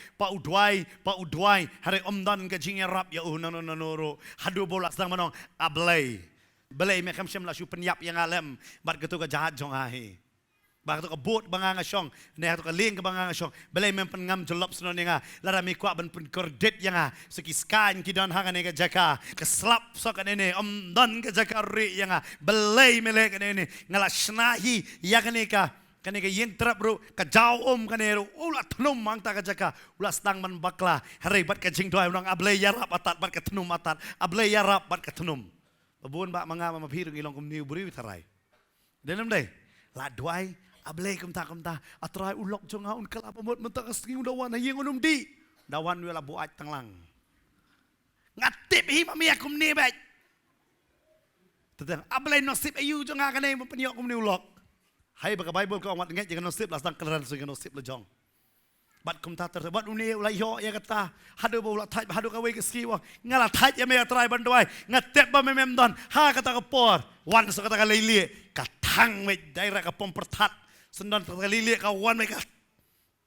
hari omdan ka jing yarap ya no hadu bolas dang banong ablay belai me khamsham la shu penyap yang alam bat getu ka jahat jong ahi ba to ka bot banganga syong ne to ka ling ka banganga syong belai me pengam jolop sno nga lara mi kwa ban pun kordet yang seki skan ki don hanga ne ka jaka ka slap so ka ne om don ka jaka ri yang belai mele ka ne ngala snahi ya ka ne ka Kani ka yin trap ru ka jaw kani ru ulah tnum mang ta ka jaka ulah stang man bakla hari bat ka jing doy nang ablay yarap atat bat ka tnum atat ablay yarap bat ka tnum babun ba mga mapirong ilong kum niu buri tarai denam dai la doy ablay kum ta atrai ulok jong haun kala pamot mentak sing dawan hayeng unum di dawan wela buat tanglang ngatip hi mamia kum ni bat tetang ablay nasib ayu jong ha kani penyok kum ni ulok hai baka Bible ko amat ngai jangan nasib las dang keran sing nasib le jong bat kum ta ter bat uni ulai yo ya kata hadu bo la thai hadu ka we ke ski wa ngala thai ya me trai ban doi ngatep ba me mem don ha kata ka por wan so kata ka leile ka thang me daira ka pom pertat sendon kata ka leile ka wan me ka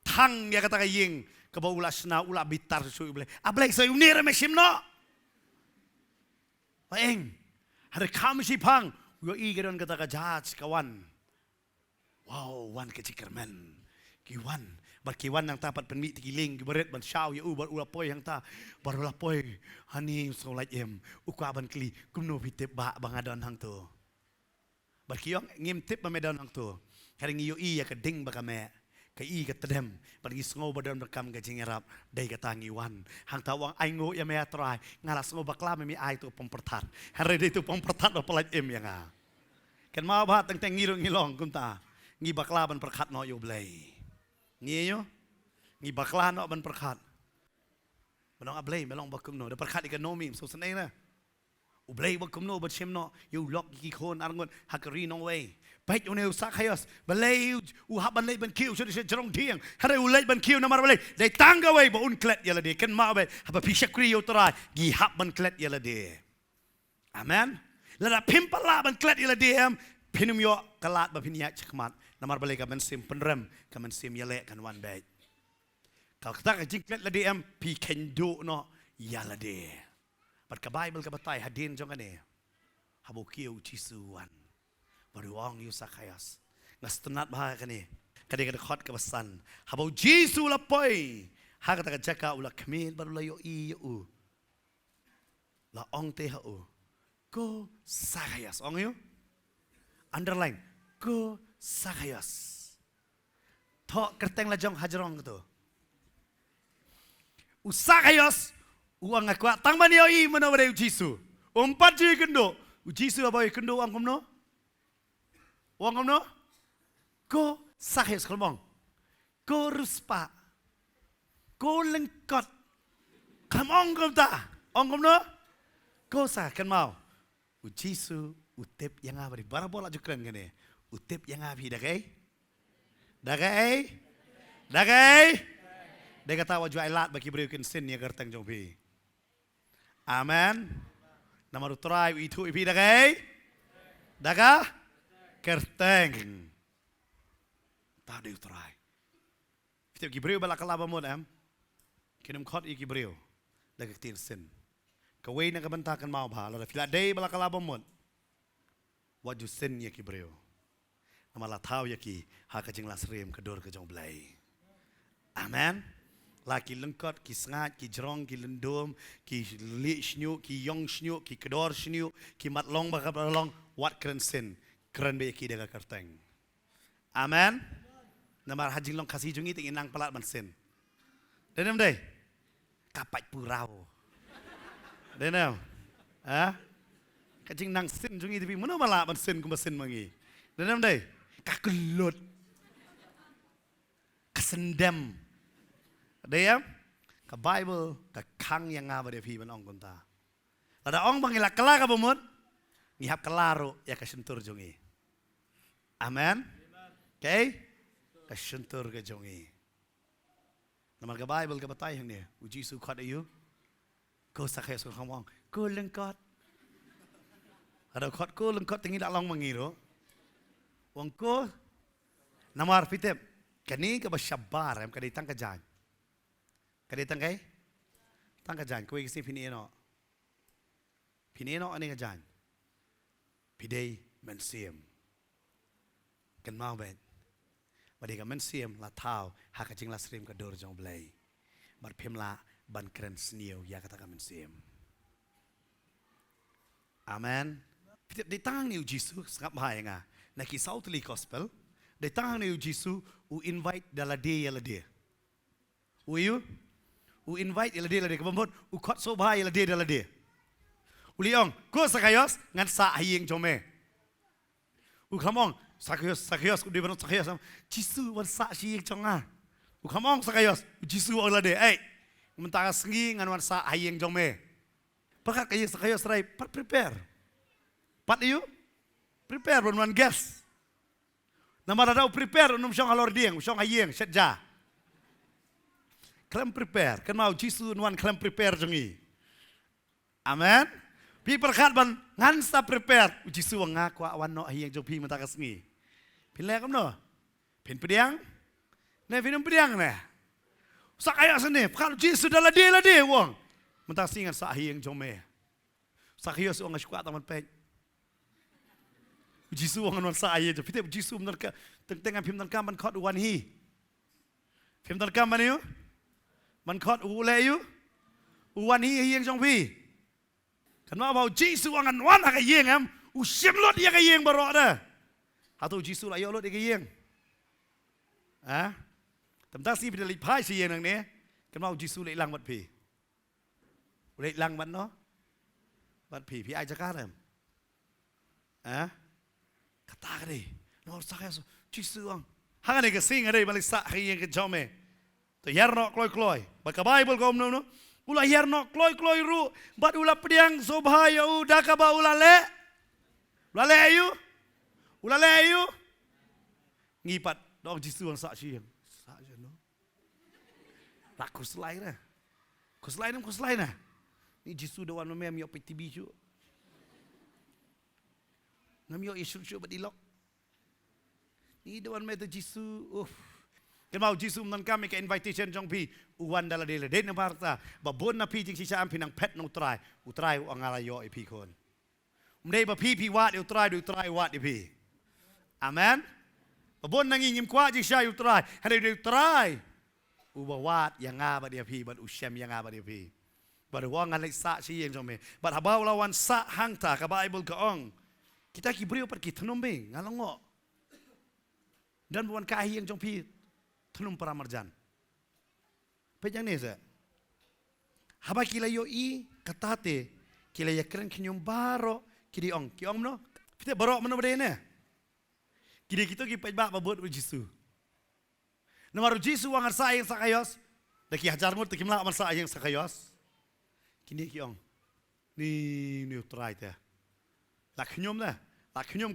thang ya kata ka ying ka ba ula sna ula bitar su ble ablek so uni re me sim no paeng hada kam si pang yo i gedon kata ka judge kawan. Wow, wan kecikermen, kiwan, bar kiwan yang tapat penmi tikiling, kibaret ban shaw ya bar ula poy yang ta, bar ula poy, hani solat ukwa ban kli, kumno pitep ba bangadon hang tu, bar kiyong ngim tip bamedon hang tu, kering iyo ya keding bakame, ka i ka tedem, bar ngisngo badon bekam ka jingerap, day ka tangiwan, hang tawang aingo ya me atrai, ngalas ngo bakla me ai tu pompertat, hari day tu pompertat apalat yang ah, kan mau bah teng ngilong kumta. Ngi bakla ban perkat no yo blay. Ngi yo. Ngi bakla no ban perkat. Belong ablay melong bakum no. Da perkat ikan no mim so senai na. Ublay bakum no bat shem no. Yo lok ki kon arngon hakari no way. Bait yo ne usak hayos. Balay u hab ban lay ban kiu so de jerong tiang. Hare u lay ban kiu na mar balay. Dai tangga way ba un klet yala de. Ken ma ba haba pishakri yo trai. Gi hab ban klet yala de. Amen. Lada pimpala ban klet yala de am. Pinum yo kalat ba pinyak cekmat. Namar balik kamen sim penrem kamen sim yale kan wan baik. Kalau kita kejingklet ladi am pi kendo no yala de. Bat ka Bible ka batai hadin jong ane. Habo kiu cisuan. Baru ong yu sakayas. Ngastenat bah kani. Kadi kada khot ka basan. Habo Jisu la poi. Ha kata ka jaka ula kemil baru la yo i yo. La ong te ha u. Ko sakayas ong yu. Underline. Ko sakayas. Tok kerteng lajong hajarong gitu. Usakayas. Uang aku tang bani oi mana pada Jisu. Umpat je kendo. Jisu apa kendo uang kumno? Uang kumno? Ko sakayas kalbong. Ko ruspa. Ko lengkot. Kamong kumta. Ong kumno? Ko sakan mau. Jisu utip yang abadi. Barang bola jukran gini. Utip yang api dagai, dia kata wajah elat bagi berikan sin ya kerteng jompi. Amen. Nama utrai itu ipi dagai, kerteng. Tadi utrai. Kita gibreu balak kalaba mon am. Kinum khot i gibreu. Dagai tin sin. Kawai nak bentakan mau bah. Lalu filat day balak kalaba mon. Wajah sin ya gibreu. Namala tahu ya ki hakajing lasrem kedor ke jong blai. Amen. Laki lengkot, ki sengat, ki jerong, ki lendom, ki li shnyu, ki yong shnyu, ki kedor shnyu, ki matlong bakal long, wat keren sin, keren be ki daga kerteng. Amen. Namar hajing long kasih jungi tingin nang pelat man sin. Denam deh. Kapai purau. Denam. Ah? Kajing nang sin jungi tapi mana malah man sin kumasin mangi. Denam deh. Kakelut, kesendam, dia, ke Bible, ke kang yang ngapa dia pi ong kunta. Ada ong bangila kelar ke bumut, ngihap kelaru ya kesentur jongi. Amen. Okay, kesentur ke jongi. Nama ke Bible ke batai yang ni, uji sukat ayu, kau sakai suka ngomong, kau lengkot. Ada kot kau lengkot tinggi tak long mengiru. Wangko namar fitep kani ka basyabar am kaditang ka jan kaditang kay tang ka jan ko isi pinino ani ka jan pidei mensiem kan mau ben badi ka mensiem la tau ha ka jing la stream ka dor jong blai mar phemla ban kren snio ya kata ka mensiem amen fitep ditang ni Jisu sangap bahaya nga Naki Southly Gospel, Datang ni Jisu, invite dalam dia. Invite dia. Kebambut, kot sobha dalam dia. Uliong, ko Sakayos ngan sa hayeng jome. Kamong Sakayos di benar Sakayos. Jisu wan sa hayeng jonga. Kamong Sakayos, Jisu olah dia. Mentara sengi ngan wan sa hayeng jome. Pakat kaya Sakayos rai prepare. Pat you prepare wan guest. Nama dah prepare unum syong halor dieng, syong hayeng setja. Klem prepare, kan mau Jisu wan klem prepare jongi. Amen. Pi perkat ban ngan sa prepare, Jisu ngaku wan no hayeng jong pi mentara sengi. Pin lek no. Pin pediang. Ne pinum pediang ne. Sakayos ni, kalau Jisu dalam dia wong. Mentara singan sa hayeng jong me. Sakayos wong ngaskuat taman pek. Jisu wangan wan sa aye je. Pite Jisu menerka tengah pim menerka man khot wan hi. Pim menerka man yu. Man khot le yu. Wan hi yang jong pi. Kenapa bau Jisu wangan wan ka yeng am. Usim lot ya ka yeng barok dah. Atau Jisu la yo lot ka yeng. Ha? Tentang si pide lipai si yeng nang ni. Kenapa Jisu le lang mat pi. Le lang mat no. Mat pi ai cakap am. Ha? Kata kali, nor Sakayos, Jisu ang. Hangan ni kasing ada balik sa hayeng ke jome. To yerno kloy. Baca Bible kau no. Ulah yerno kloy ru. Bat ulah pediang sobha ya u dakaba ulah le. Ulah le ayu. Ulah le ayu. Ngipat dog Jisu ang sa siang. Sa je no. Tak kuslai na. Kuslai na. Ni Jisu dawan no mem yo PTB ju. Ngamyo isu badilok. Ni dawan meta Jisu. Kemau Jisu nan kami ke invitation jong pi uwan dala dele den na parta babon na pi jing si am pinang pet no utrai ang alayo pi kon. Umdei ba pi wat utrai wat pi. Amen. Babon nang ingim kwa jing sia utrai. Hade utrai. Uba wat yang ngaba dia pi bat usyam yang ngaba dia pi. Bat wang ngalek sa si yang jong me. Bat habau lawan sa hangta ka Bible ka ong. Kita kibrio per kita nombe ngalongo. Dan bukan kahi yang jong pi tenum para marjan. Pejang ni se. Haba kila yo I katate kila ya keren kinyum baro kiri ong no. Kita baro mana berde ne. Kiri kita ki pejbak babut Jisu. Namaru Jisu wangar sa yang Sakayos. Daki hajar mut ki mlak man sa yang Sakayos. Kini ki ong. Ni utrai te. Tak kenyum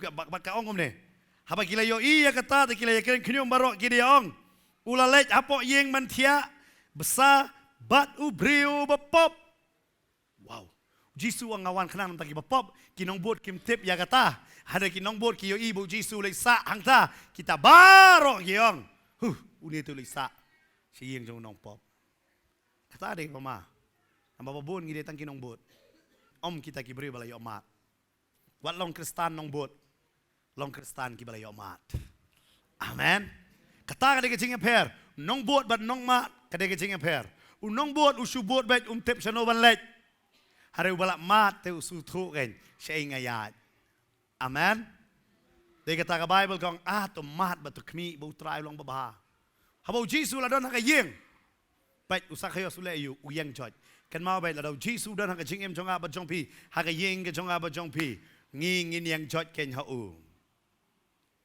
ke bak ong ni. Haba kila yo iya kata kila ya keren kenyum barok kiri ong. Ulalej apo yeng mantia besar bat ubriu bepop. Wow. Jisu ang ngawan kenang tagi bepop kinong bot kim tip ya kata. Ada kinong bot ki yo ibu Jisu lek sa hangta kita barok giong. Uni tu lek sa si yeng jong nong pop. Kata dek mama. Amba babon ngide tang kinong bot. Om kita ki beri balai omat. Wat long Kristan nong bot. Long Kristan ki balay omat. Amen. Kata kada kecing per. Nong bot bat nong mat kada kecing per. Nong bot usu bot bet tep sano ban lek. Hari balak mat te usu thu kan. Syai ngayat. Amen. Dia kata ka Bible kong to mat bat kmi bau trai long babah. Habau Jisu la don ka yeng. Bet usakayos ule yu uyang jot. Kan mau bet la do Jisu don ka jing em jonga bat jong pi. Ha ka yeng ka jonga bat jong pi. Ngingin yang jot ken hau.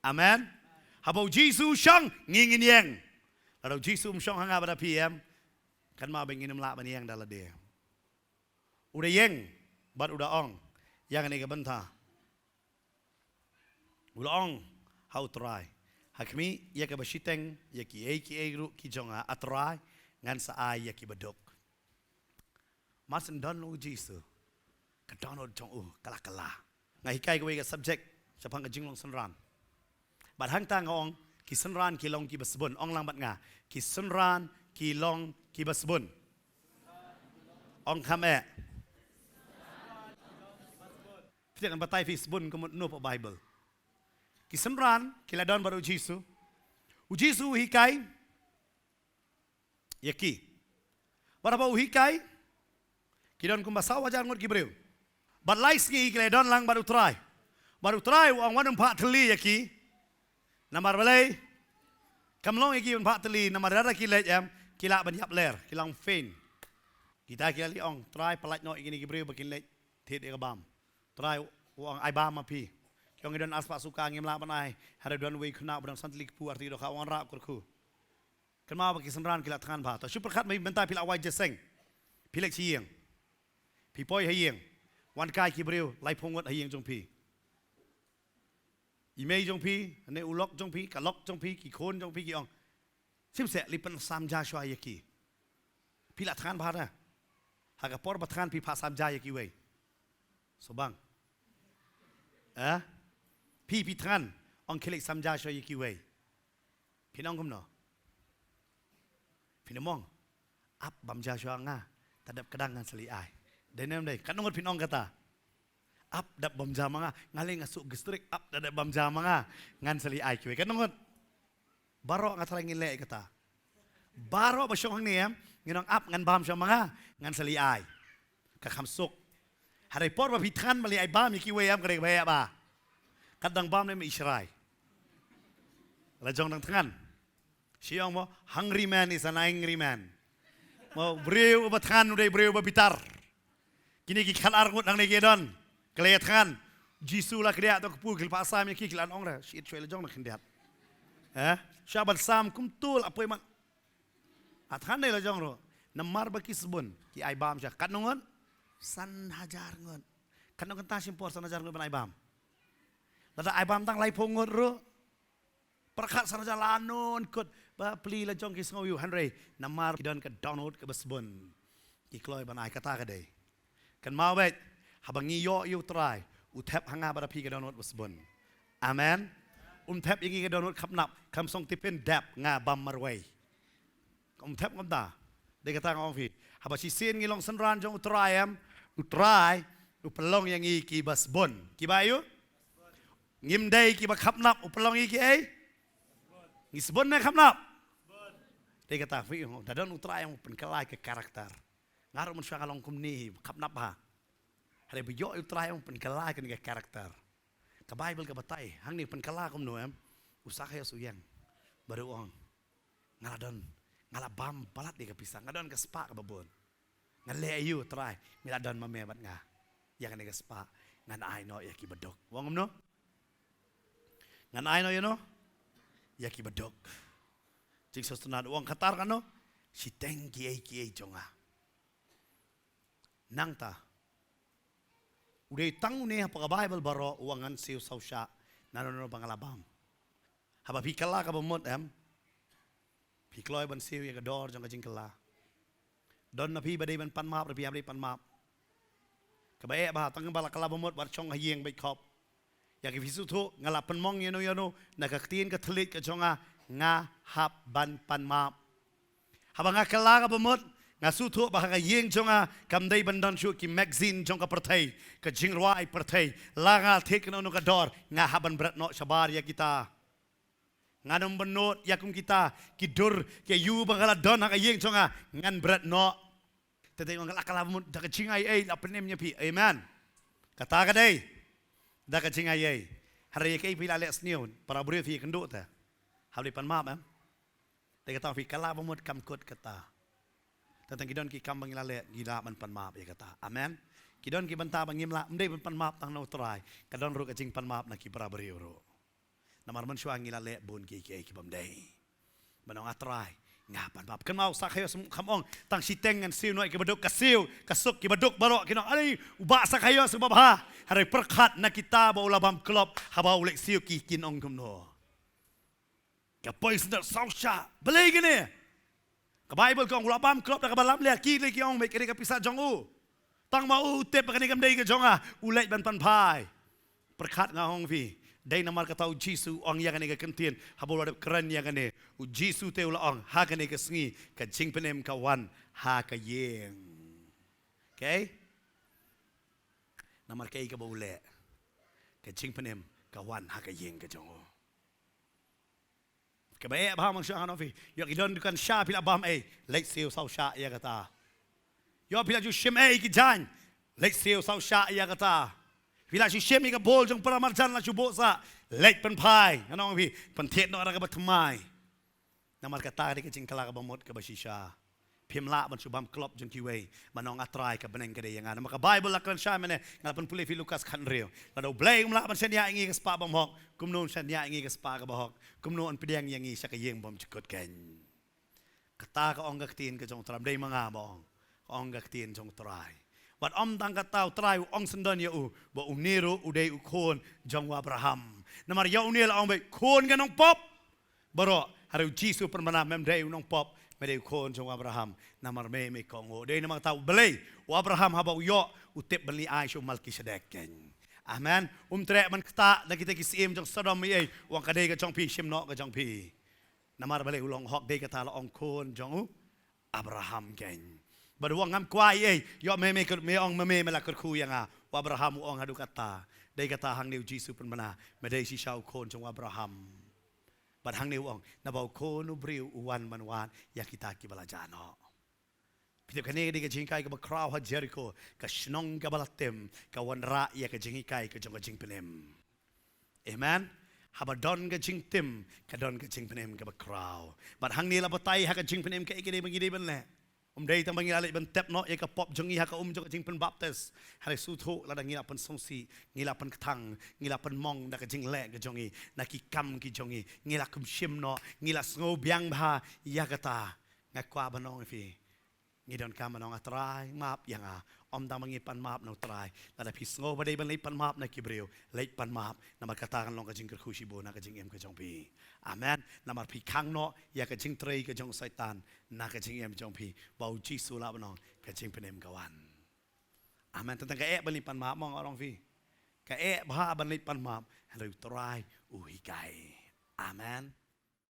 Amen. Habau Jisu syang ngingin yang. Lalu Jisu syang hanga pada PM. Kan mau bengin melak bani yang dalam dia. Udah yang, bat udah ong. Yang ini kebentah. Udah ong, how try. Hakmi ya ke basiteng ya ki ru ki jonga atrai ngan sa ai ya ki bedok. Masen don lu Jisu. Kadon jong kala. Ngai kai ko ga subject sapang jing long sanran. Bat hang tang ong ki sanran ki long ki basbun ong lang bat nga ki sanran ki long ki basbun. Ong kame. Kita kan batai fisbun ko no po Bible. Ki sanran ki ladon baru Jisu. Jisu hikai yaki. Barapa hikai ki don kumbasaw wajar ngot ki breu. But lais ngi ki ladon lang baru try. Baru try ang wanung pak teli yaki. Namar balai. Kamlong iki un pak teli namar dara kilat em kila ban yap ler kilang fain. Kita kila liong try pelat no iki gibreu bakin lek tet e bam. Try uang ai bam ma pi. Kyong idon aspa suka ngim la banai hara don we khuna bang santlik pu arti do ka wan ra kur. Kenapa bagi senran kila tangan bah. Super khat mai bentai pila awai jeseng. Pilek chieng. Pi poi hieng. Wan kai gibreu lai pongot hieng jong pi. Imei jong pi, ane ulok jong pi, kalok jong pi, ki khon jong pi ki ong. Sim se lipan samja shwa yaki. Pila tangan bah na. Haga por batkan pi pa samja yaki wei. So bang. Pi tangan ong kelek samja shwa yaki wei. Pinong kum no. Pinamong. Ap bamja shwa nga. Tadap kedangan seli ai. Denem dei. Kanongot pinong kata. Up dap bam jama nga ngaling asuk gestrik up dap bam jama nga ngan seli ai kiwe kan ngot baro nga tarang ngile kata baro ba syong ni em nginong up ngan bam syong nga ngan seli ai ka khamsuk hari por ba pithan mali ai bam kiwe em kare ba ba kadang bam ne israi rajong nang tangan siang mo hungry man is an angry man mo breu ba than udai breu ba bitar kini ki khalar ngut nang ne gedon kelihatan Jisu lah kerja atau kepu kil pasam yang kikilan orang dah shit cuy lejong nak kendiat, syabat sam kumtul apa yang athan deh lejong ro namar baki sebun ki aibam syak kat nongon san hajar ngon kat nongon tasim por san hajar ngon ban aibam lada aibam tang lai pongot ro perkat san hajar lanon kot ba pli lejong ki sengoyu hanrei namar kidon ke download ke besbun ki kloy ban ai kata kadai kan mau baik habang iyo you try utap hanga pada pi ke download besbun amen tap ingi ke download kapnap kam song tipin dap nga bam marway tap ngamda de kata ngong fi haba si sin ngilong senran jong utray upelong yang iki besbun ki bayu ngim dai ki ba kapnap upelong iki ai ngisbun na kapnap de kata fi dadon utray yang penkelai ke karakter ngarum mun syangalong kumni kapnap ha hari bejo utray yang penkelai ke karakter ke Bible ke batai hang ni penkelai kum no em usaha ya suyang baru ong ngaladon ngalabam balat di ke pisang ngadon ke spa ke babon ngale ayu try miladon mamebat nga yang ke spa ngan ai no ya ki bedok wong no ngan ai no you know ya ki bedok jing sostunad wong katar kan no si tengki ai jonga nang ta udah tang ne apa Bible baro uangan siu sausya nanono pangalabam haba pikala ka bomot em pikloy ban siu ya gador jang jingkala don na pi badai ban pan map pi abri pan map ka bae ba tang bala kala bomot bar chong hieng bai khop ya ki visu thu ngala pan mong yano na ka tin ka thlit ka chonga nga hap ban pan map haba nga kala ka bomot nga sutu bahaga yeng jonga kamdai bandan shu ki magazine jonga pertai ke jingruai pertai langa tekno no kador nga haban berat no sabar ya kita nganum benot yakum kita kidur ke yu bangala don ha yeng jonga ngan berat no tete ngala kalamut da jingai ai apenemnya pi amen kata ka dei da ka jingai ai hari ke pi lale sniun para buri fi kendo ta habli pan map em de kata fi kala bamut kamkut kata tentang kidon ki kambang ilale gila ban pan maap ya kata amen kidon ki banta bangim la mdei ban pan maap tang no try kadon ru kacing pan maap na ki pra beri ro namar man syang ilale bun ki bamdei banong atrai nga pan maap kan mau sakhayo kamong tang siteng ngan siu no ki beduk kasiu kasuk ki beduk baro kinong ali uba sakhayo sebab ha hari perkhat na kita ba ulabam klub haba ulek siu ki kinong kumno kapoy sendal sausha belai gini ke Bible kong ulabam klop dak balam le ki le ki ong me ke ka pisah jong u tang mau tep ka ni kam dei ke jonga ulai ban pan pai perkhat nga hong vi dei namar ka tau Jisu ong yang ni ka kentien habol ada keren yang ni u Jisu te ula ong ha ka ni ka sngi ka jing penem ka wan ha ka yeng okay namar kai ka bole ka jing penem ka wan ha ka yeng ka jong kebaik baham ang syang anofi yo kidon dukan sya pila baham lek siu sau sya ya kata yo pila ju shim ki jan lek siu sau sya ya kata Vila si shem ika bol jong paramarjan la chubo sa late pen pai. Anong pi pentet no ara ka batmai. Namar kata di kecing kala ka bamot ka basisha. Pim la ban subam klop jong kiwe manong atrai ka beneng kade yang ana maka Bible lakon sha mene ngalapan pulih fi Lukas kan rio. Lado blay umla ban senya ingi ka spa bam hok. Kumnon senya ingi ka spa ka bahok. Kumnon pedang yang ingi sa ka yeng bam chukot ken. Kata ka ong gaktin ka jong tram day mga bong. Ong gaktin jong trai. Wat om tang katau trai ong sendan ya ba uniro uday ukon jong Abraham. Namar ya unil ong be kon ganong pop. Baro haru jisu permana mem day unong pop meday ukon jong Abraham. Namar me kongo. Day namang tau belay u Abraham haba uyo utip beli Aisha Melkisedek ken. Amen. Trek man kata na kita kisim jong Sodom ye wang kadai ka jong pi shim no ka jong pi. Namar belay ulong hok day kata la ong kon jong Abraham ken. Baduang ngam kuai yo me ong me melakar ku yang Abraham ong hadu kata dai kata hang niu Jisu pun mana medai si shau kon jong Abraham bad hang niu ong na bau kon ubriu uwan manwan ya kita ki balajano pito kane di ka jingkai ka bakraw ha Jericho ka shnong ka balatem ka wanra ya ka jingikai ka jong ka jingpenem amen habadon ka jingtim ka don ka jingpenem ka bakraw bad hang ni la batai ha ka jingpenem ka ikide bangide banle day tambang ngilalik ben tep no eka pop jongi ha ka jong jing pen baptis hari sutho la ngila pen songsi ngila pen ketang ngila pen mong da ka jing le ka jongi na ki kam ki jongi ngila kum shim no ngila sngo biang bha ya kata ngakwa banong fi ngidon kam banong atrai map yang om dang mangi pan map no trai la da pi sngo ba dei ban le pan map na ki breu le pan map na ma kata kan long ka jing ka khushi bo na ka jing em ka jong pi amen namar pi khang no ya ka jing trei ka jong saitan na ka jing em jong pi bau Jisu la banong ka jing penem kawan amen tentang ka ban le pan map mong orang fi ka ba ban le pan map halu trai u hikai amen